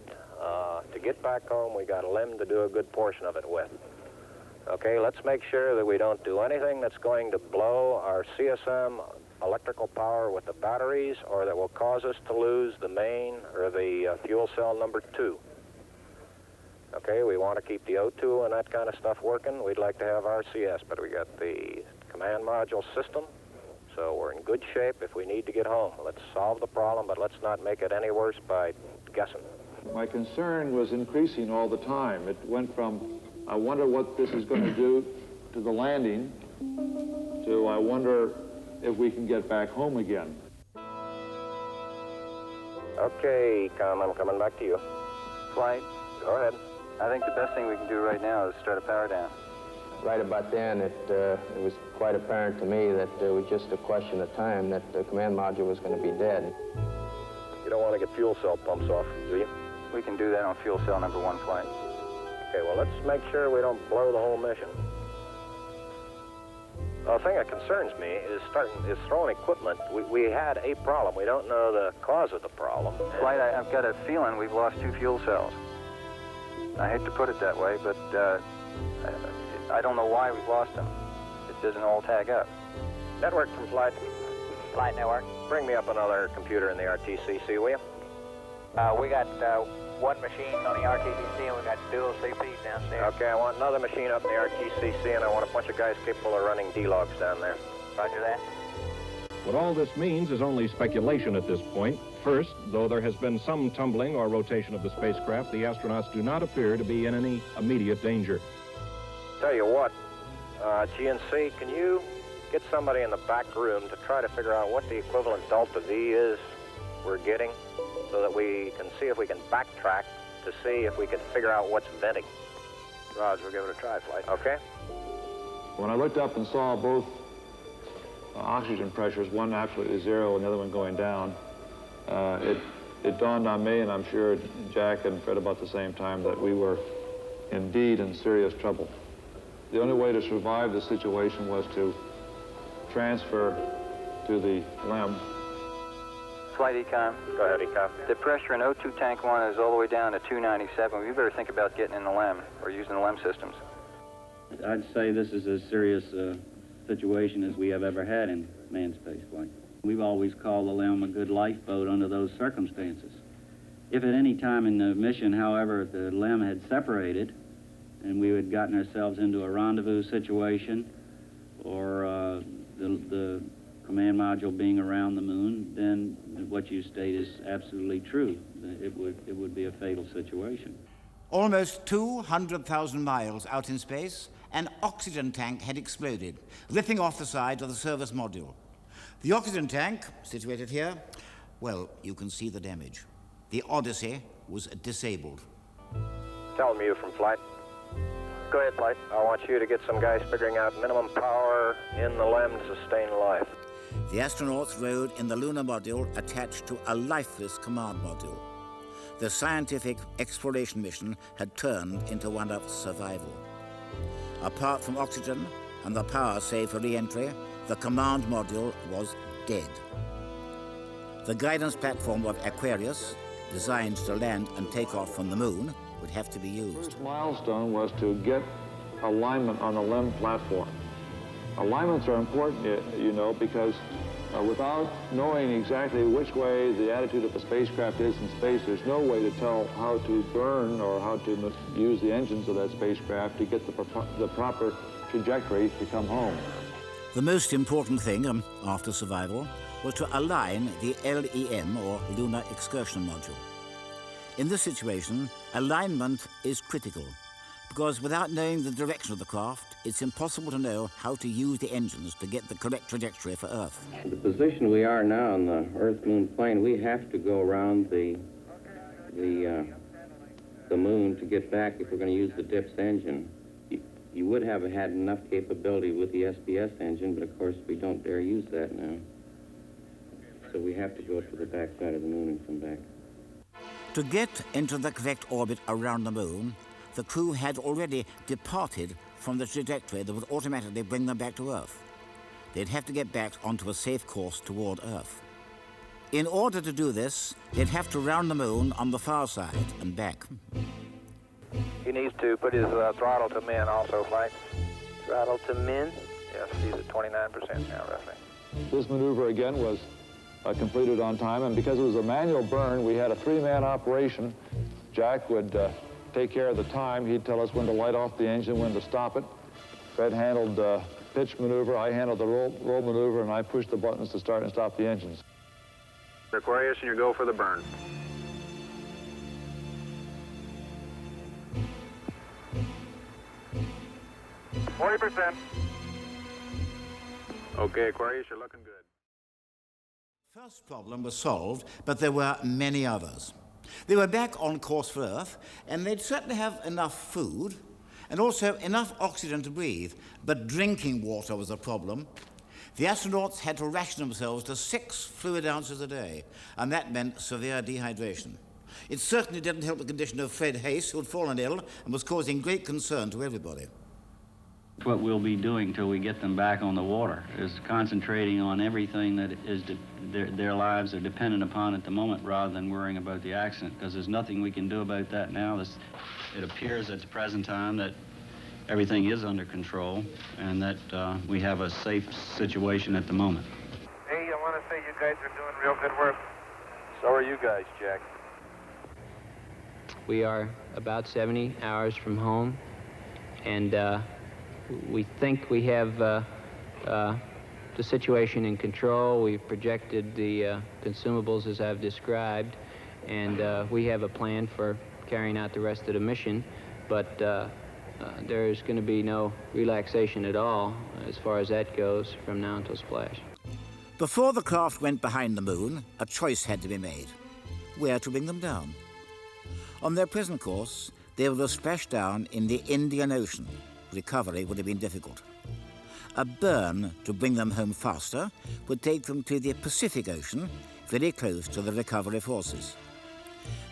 to get back home, we got a LEM to do a good portion of it with. Okay, let's make sure that we don't do anything that's going to blow our CSM electrical power with the batteries, or that will cause us to lose the main or the fuel cell number 2. Okay, we want to keep the O2 and that kind of stuff working. We'd like to have RCS, but we got the command module system, so we're in good shape if we need to get home. Let's solve the problem, but let's not make it any worse by guessing. My concern was increasing all the time. It went from, I wonder what this is going to do to the landing, to I wonder if we can get back home again. Okay, ECOM, I'm coming back to you. Flight, go ahead. I think the best thing we can do right now is start a power down. Right about then, it was quite apparent to me that it was just a question of time that the command module was going to be dead. You don't want to get fuel cell pumps off, do you? We can do that on fuel cell number 1 flight. Okay, well, let's make sure we don't blow the whole mission. The thing that concerns me is throwing equipment. We had a problem. We don't know the cause of the problem. Flight, I've got a feeling we've lost 2 fuel cells. I hate to put it that way, but I don't know why we've lost them. It doesn't all tag up. Network from Flight. Flight network. Bring me up another computer in the RTCC, will you? We got one machine on the RTCC, and we got dual CPs downstairs. Okay, I want another machine up in the RTCC, and I want a bunch of guys capable of running D-logs down there. Roger that. What all this means is only speculation at this point. First, though there has been some tumbling or rotation of the spacecraft, the astronauts do not appear to be in any immediate danger. Tell you what, GNC, can you get somebody in the back room to try to figure out what the equivalent delta V is we're getting, so that we can see if we can backtrack to see if we can figure out what's venting. Roger, we'll give it a try, Flight. Okay? When I looked up and saw both oxygen pressures, one absolutely zero and the other one going down, it dawned on me, and I'm sure Jack and Fred about the same time, that we were indeed in serious trouble. The only way to survive the situation was to transfer to the LEM. Flight Econ. Go ahead, Econ. The pressure in O2 tank 1 is all the way down to 297. We better think about getting in the LEM or using the LEM systems. I'd say this is as serious a situation as we have ever had in manned spaceflight. We've always called the LEM a good lifeboat under those circumstances. If at any time in the mission, however, the LEM had separated and we had gotten ourselves into a rendezvous situation or the command module being around the moon, then what you state is absolutely true. It would be a fatal situation. Almost 200,000 miles out in space, an oxygen tank had exploded, ripping off the side of the service module. The oxygen tank, situated here, well, you can see the damage. The Odyssey was disabled. Tell them you from Flight. Go ahead, Flight. I want you to get some guys figuring out minimum power in the LEM to sustain life. The astronauts rode in the lunar module attached to a lifeless command module. The scientific exploration mission had turned into one of survival. Apart from oxygen and the power saved for re-entry, the command module was dead. The guidance platform of Aquarius, designed to land and take off from the moon, would have to be used. The first milestone was to get alignment on the LEM platform. Alignments are important, you know, because without knowing exactly which way the attitude of the spacecraft is in space, there's no way to tell how to burn or how to use the engines of that spacecraft to get the proper trajectory to come home. The most important thing after survival was to align the LEM, or Lunar Excursion Module. In this situation, alignment is critical, because without knowing the direction of the craft, it's impossible to know how to use the engines to get the correct trajectory for Earth. The position we are now on the Earth-Moon plane, we have to go around the moon to get back if we're going to use the DIPS engine. You would have had enough capability with the SBS engine, but of course we don't dare use that now. So we have to go to the back side of the moon and come back. To get into the correct orbit around the moon, the crew had already departed from the trajectory that would automatically bring them back to Earth. They'd have to get back onto a safe course toward Earth. In order to do this, they'd have to round the moon on the far side and back. He needs to put his throttle to min also, Flight. Throttle to min? Yes, he's at 29% now, roughly. This maneuver again was completed on time, and because it was a manual burn, we had a three-man operation. Jack would take care of the time. He'd tell us when to light off the engine, when to stop it. Fred handled pitch maneuver, I handled the roll maneuver, and I pushed the buttons to start and stop the engines. Aquarius, and you go for the burn. %. Okay, Aquarius, you're looking good. First problem was solved, but there were many others. They were back on course for Earth, and they'd certainly have enough food and also enough oxygen to breathe, but drinking water was a problem. The astronauts had to ration themselves to 6 fluid ounces a day, and that meant severe dehydration. It certainly didn't help the condition of Fred Hayes, who had fallen ill and was causing great concern to everybody. What we'll be doing till we get them back on the water is concentrating on everything that is their lives are dependent upon at the moment, rather than worrying about the accident, because there's nothing we can do about that now. It appears at the present time that everything is under control and that we have a safe situation at the moment. Hey, I want to say you guys are doing real good work. So are you guys, Jack. We are about 70 hours from home, and we think we have the situation in control. We've projected the consumables as I've described, and we have a plan for carrying out the rest of the mission, but there's going to be no relaxation at all as far as that goes from now until splash. Before the craft went behind the moon, a choice had to be made: where to bring them down. On their present course, they would have splashed down in the Indian Ocean. Recovery would have been difficult. A burn to bring them home faster would take them to the Pacific Ocean, very close to the recovery forces.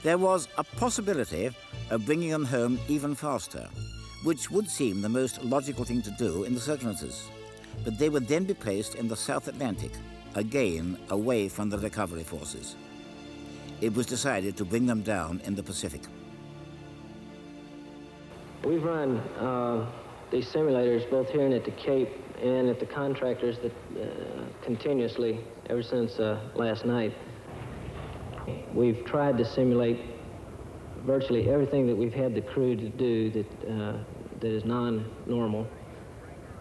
There was a possibility of bringing them home even faster, which would seem the most logical thing to do in the circumstances. But they would then be placed in the South Atlantic, again away from the recovery forces. It was decided to bring them down in the Pacific. We've run these simulators both here and at the Cape and at the contractors that continuously ever since last night. We've tried to simulate virtually everything that we've had the crew to do that is non-normal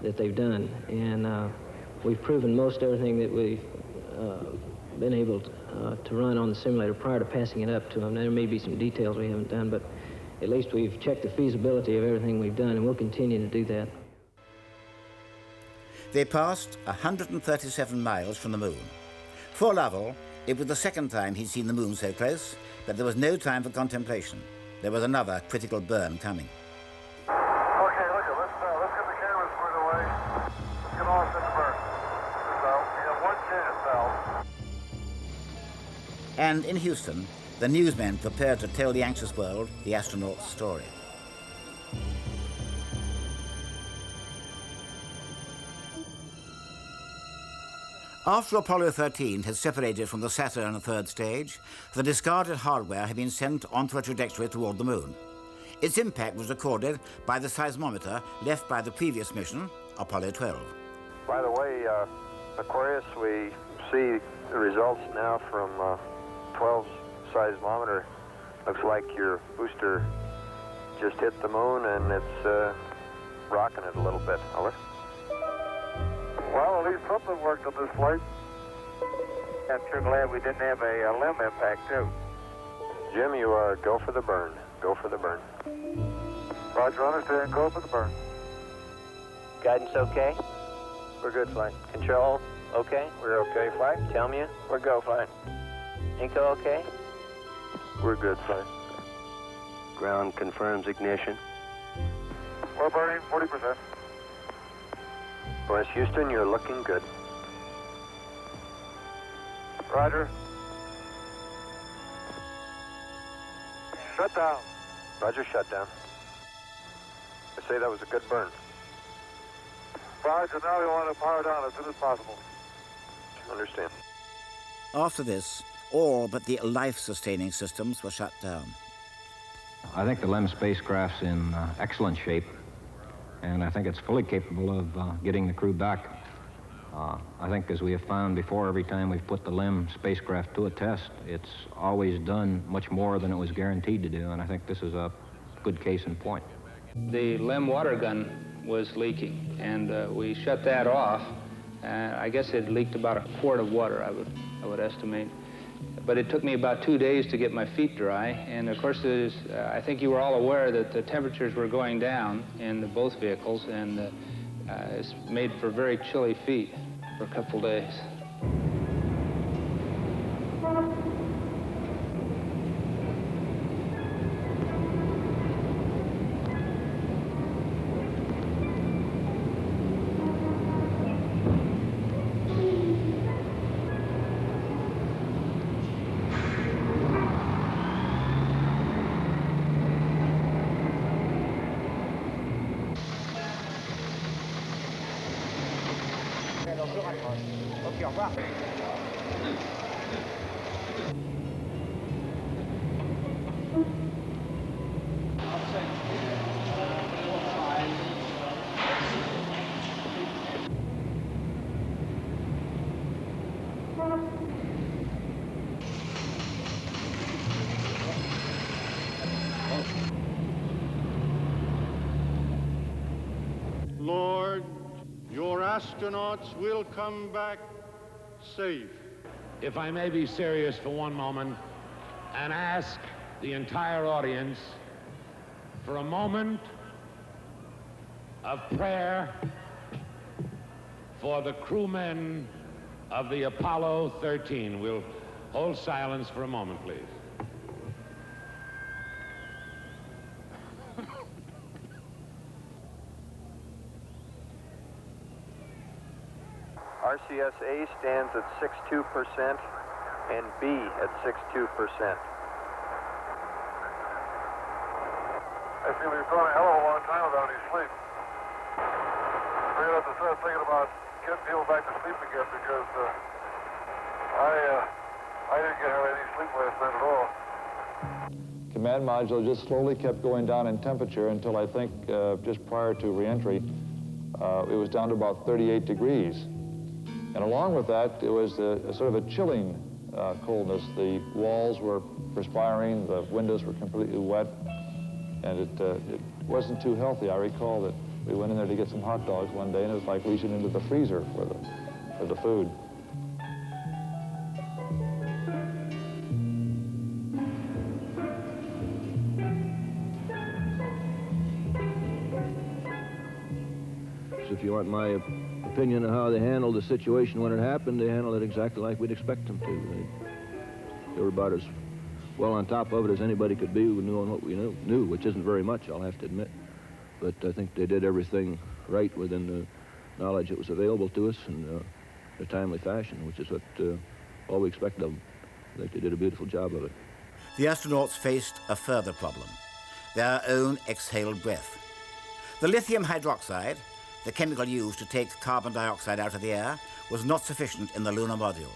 that they've done, and we've proven most everything that we've been able to run on the simulator prior to passing it up to them. There may be some details we haven't done, but at least we've checked the feasibility of everything we've done, and we'll continue to do that. They passed 137 miles from the moon. For Lovell, it was the second time he'd seen the moon so close, but there was no time for contemplation. There was another critical burn coming. Okay, let's get the cameras squared away. Let's get off in the burn. We have one chance, Val. And in Houston, the newsmen prepared to tell the anxious world the astronaut's story. After Apollo 13 had separated from the Saturn third stage, the discarded hardware had been sent onto a trajectory toward the moon. Its impact was recorded by the seismometer left by the previous mission, Apollo 12. By the way, Aquarius, we see the results now from 12's seismometer. Looks like your booster just hit the moon and it's rocking it a little bit. Over. Well, at least something worked on this flight. I'm sure glad we didn't have a limb impact, too. Jim, you go for the burn. Go for the burn. Roger, understand. Go for the burn. Guidance okay? We're good, flight. Control okay? We're okay, flight. Tell me We're go, flight. Inco okay? We're good, flight. Ground confirms ignition. We're burning 40%. West Houston, you're looking good. Roger. Shut down. Roger, shut down. I say that was a good burn. Roger, now we want to power down as soon as possible. Understand. After this, all but the life-sustaining systems were shut down. I think the LEM spacecraft's in excellent shape, and I think it's fully capable of getting the crew back. I think, as we have found before, every time we've put the LEM spacecraft to a test, it's always done much more than it was guaranteed to do, and I think this is a good case in point. The LEM water gun was leaking, and we shut that off. I guess it leaked about a quart of water, I would estimate. But it took me about 2 days to get my feet dry, and of course, I think you were all aware that the temperatures were going down in both vehicles, and it's made for very chilly feet for a couple days. Ok, au revoir. astronauts will come back safe. If I may be serious for one moment and ask the entire audience for a moment of prayer for the crewmen of the Apollo 13. We'll hold silence for a moment, please. RCS-A stands at 62% and B at 62%. I feel we've gone a hell of a long time without any sleep. We're going to have to start thinking about getting people back to sleep again because I didn't get any sleep last night at all. Command module just slowly kept going down in temperature until I think just prior to reentry, it was down to about 38 degrees. And along with that, it was a sort of a chilling coldness. The walls were perspiring, the windows were completely wet, and it wasn't too healthy. I recall that we went in there to get some hot dogs one day, and it was like reaching into the freezer for the food. So if you want my opinion of how they handled the situation when it happened, they handled it exactly like we'd expect them to. They were about as well on top of it as anybody could be who knew what we knew, which isn't very much, I'll have to admit. But I think they did everything right within the knowledge that was available to us in a timely fashion, which is what all we expect of them. I think they did a beautiful job of it. The astronauts faced a further problem, their own exhaled breath. The lithium hydroxide, the chemical used to take carbon dioxide out of the air, was not sufficient in the lunar module.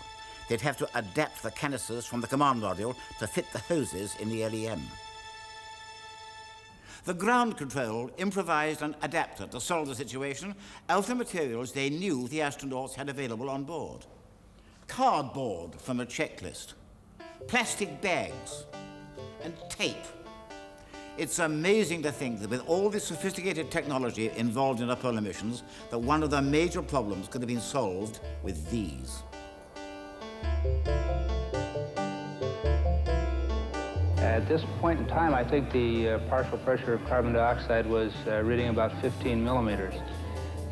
They'd have to adapt the canisters from the command module to fit the hoses in the LEM. The ground control improvised an adapter to solve the situation out of the materials they knew the astronauts had available on board. Cardboard from a checklist, plastic bags, and tape. It's amazing to think that with all this sophisticated technology involved in Apollo missions, that one of the major problems could have been solved with these. At this point in time, I think the partial pressure of carbon dioxide was reading about 15 millimeters.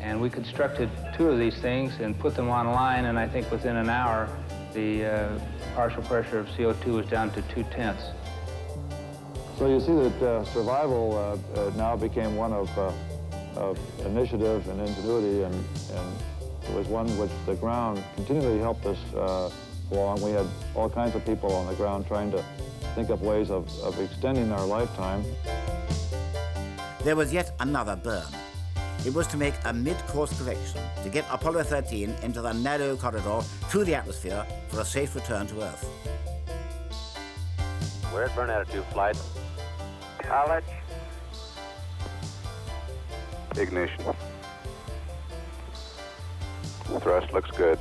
And we constructed two of these things and put them online, and I think within an hour, the partial pressure of CO2 was down to 2/10. So you see that survival now became one of initiative and ingenuity, and it was one which the ground continually helped us along. We had all kinds of people on the ground trying to think up ways of extending our lifetime. There was yet another burn. It was to make a mid-course correction to get Apollo 13 into the narrow corridor through the atmosphere for a safe return to Earth. We're at burn attitude, flight. Knowledge. Ignition. Thrust looks good.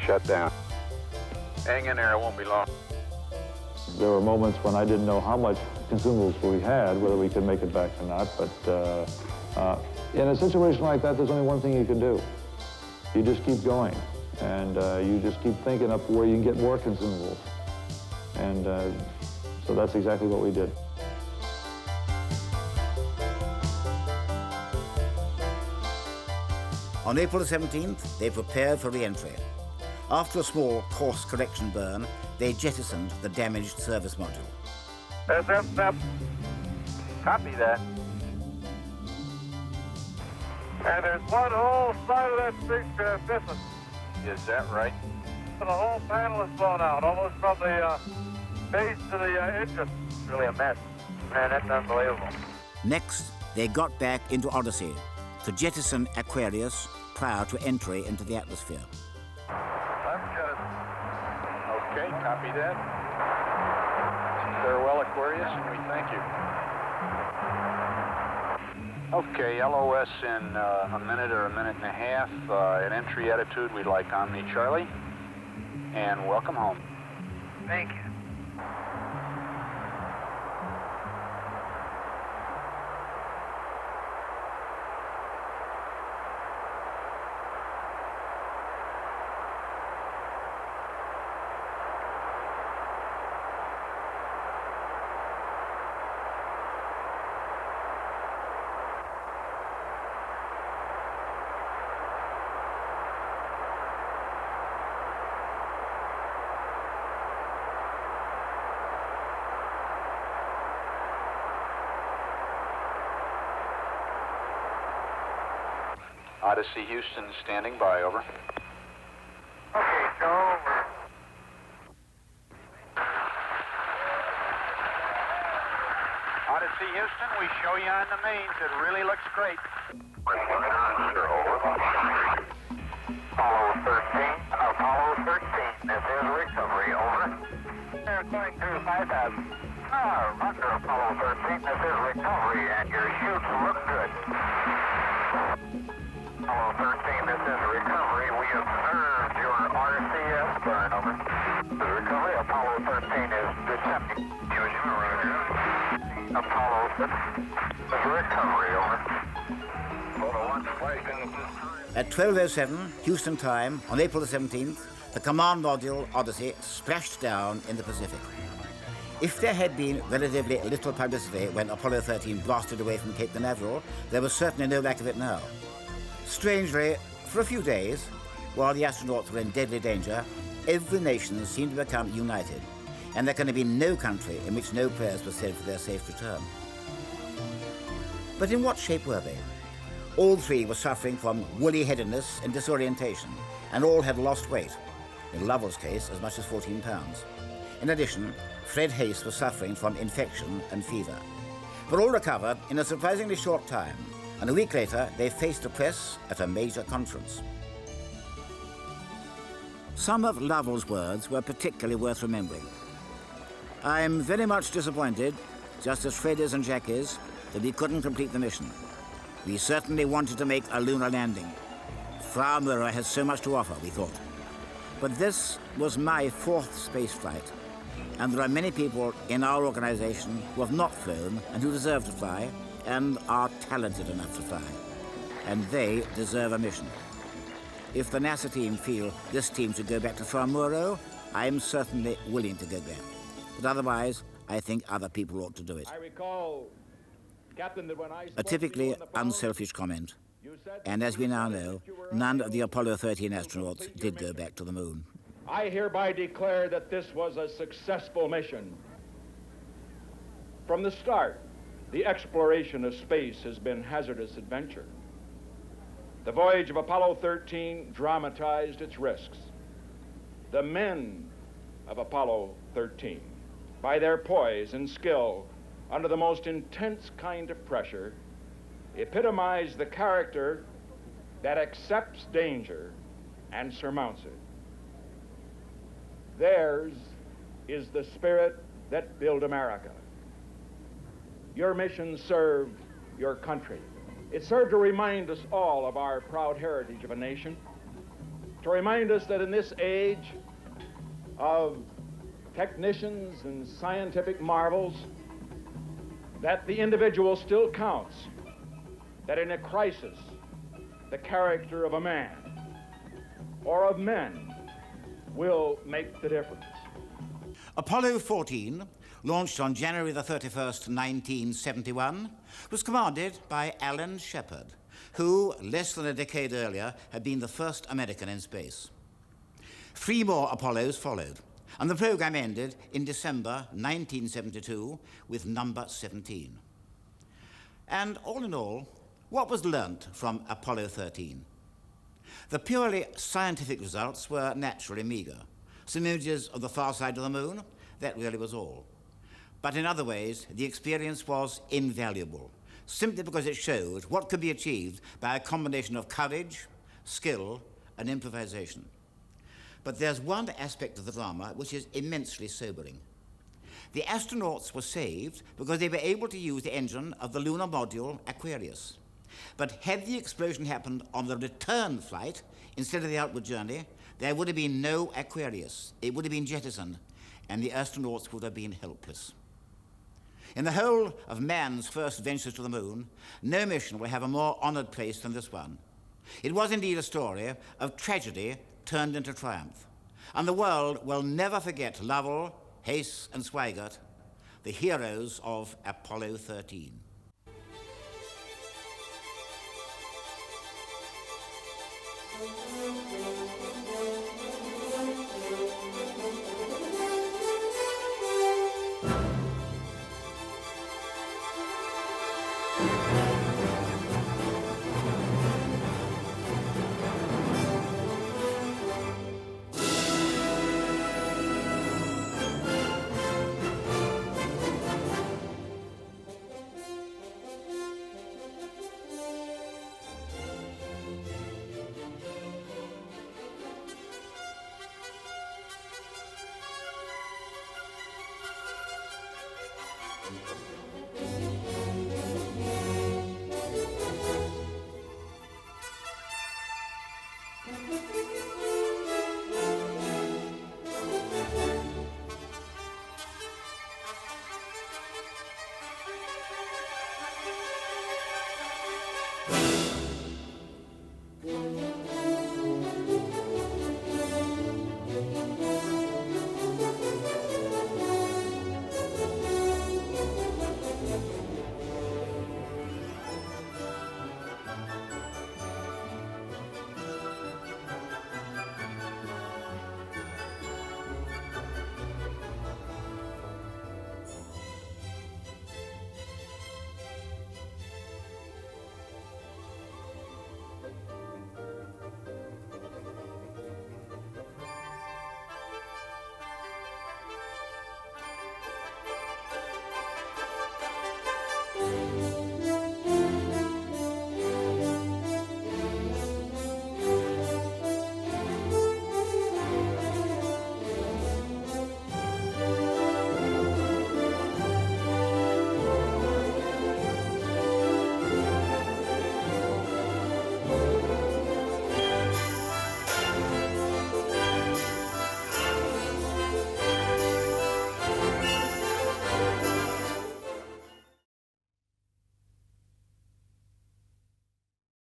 Shut down. Hang in there, it won't be long. There were moments when I didn't know how much consumables we had, whether we could make it back or not, but in a situation like that, there's only one thing you can do. You just keep going, and you just keep thinking up where you can get more consumables. And so that's exactly what we did. On April the 17th, they prepared for re-entry. After a small course correction burn, they jettisoned the damaged service module. SF. Copy that. And there's one whole side of that spacecraft missing. Is that right? The whole panel is blown out, almost from the base to the engine. Really a mess. Man, that's unbelievable. Next, they got back into Odyssey to jettison Aquarius prior to entry into the atmosphere. Okay, copy that. Farewell, Aquarius, and we thank you. Okay, LOS in a minute or a minute and a half. At entry attitude, we'd like Omni Charlie. And welcome home. Thank you. Odyssey Houston standing by, over. Okay, go over. Odyssey Houston, we show you on the mains. It really looks great. Apollo 13, this is recovery, over. They're going through 5,000. Under Apollo 13, this is recovery, and your chutes look good. Apollo 13, this is recovery. We observed your RCS burn, over. The recovery, Apollo 13 is deceptive. Apollo 6 is recovery, over. Apollo 1 spliced in the system. At 12:07 Houston time on April the 17th, the command module Odyssey splashed down in the Pacific. If there had been relatively little publicity when Apollo 13 blasted away from Cape Canaveral, there was certainly no lack of it now. Strangely, for a few days, while the astronauts were in deadly danger, every nation seemed to become united, and there can have been no country in which no prayers were said for their safe return. But in what shape were they? All three were suffering from woolly-headedness and disorientation, and all had lost weight. In Lovell's case, as much as 14 pounds. In addition, Fred Hayes was suffering from infection and fever. But all recovered in a surprisingly short time, and a week later they faced the press at a major conference. Some of Lovell's words were particularly worth remembering. "I'm very much disappointed, just as Fred is and Jack is, that we couldn't complete the mission. We certainly wanted to make a lunar landing. Frau Murer has so much to offer, we thought. But this was my 4th space flight, and there are many people in our organization who have not flown and who deserve to fly and are talented enough to fly. And they deserve a mission. If the NASA team feel this team should go back to Frau Murer, I'm certainly willing to go back. But otherwise, I think other people ought to do it." I recall, Captain, that when I A typically unselfish comment. And as we now know, none of the Apollo 13 astronauts did go back to the moon. I hereby declare that this was a successful mission. From the start, the exploration of space has been hazardous adventure. The voyage of Apollo 13 dramatized its risks. The men of Apollo 13, by their poise and skill under the most intense kind of pressure, epitomized the character that accepts danger and surmounts it. Theirs is the spirit that built America. Your mission served your country. It served to remind us all of our proud heritage of a nation, to remind us that in this age of technicians and scientific marvels, that the individual still counts, that in a crisis, the character of a man or of men will make the difference. Apollo 14, launched on January the 31st, 1971, was commanded by Alan Shepard, who, less than a decade earlier, had been the first American in space. 3 more Apollos followed, and the program ended in December 1972 with number 17. And all in all, what was learnt from Apollo 13? The purely scientific results were naturally meager. Some images of the far side of the moon, that really was all. But in other ways, the experience was invaluable, simply because it showed what could be achieved by a combination of courage, skill, and improvisation. But there's one aspect of the drama which is immensely sobering. The astronauts were saved because they were able to use the engine of the lunar module Aquarius. But had the explosion happened on the return flight instead of the outward journey, there would have been no Aquarius. It would have been jettisoned, and the astronauts would have been helpless. In the whole of man's first ventures to the moon, no mission will have a more honored place than this one. It was indeed a story of tragedy turned into triumph, and the world will never forget Lovell, Hayes, and Swigert, the heroes of Apollo 13.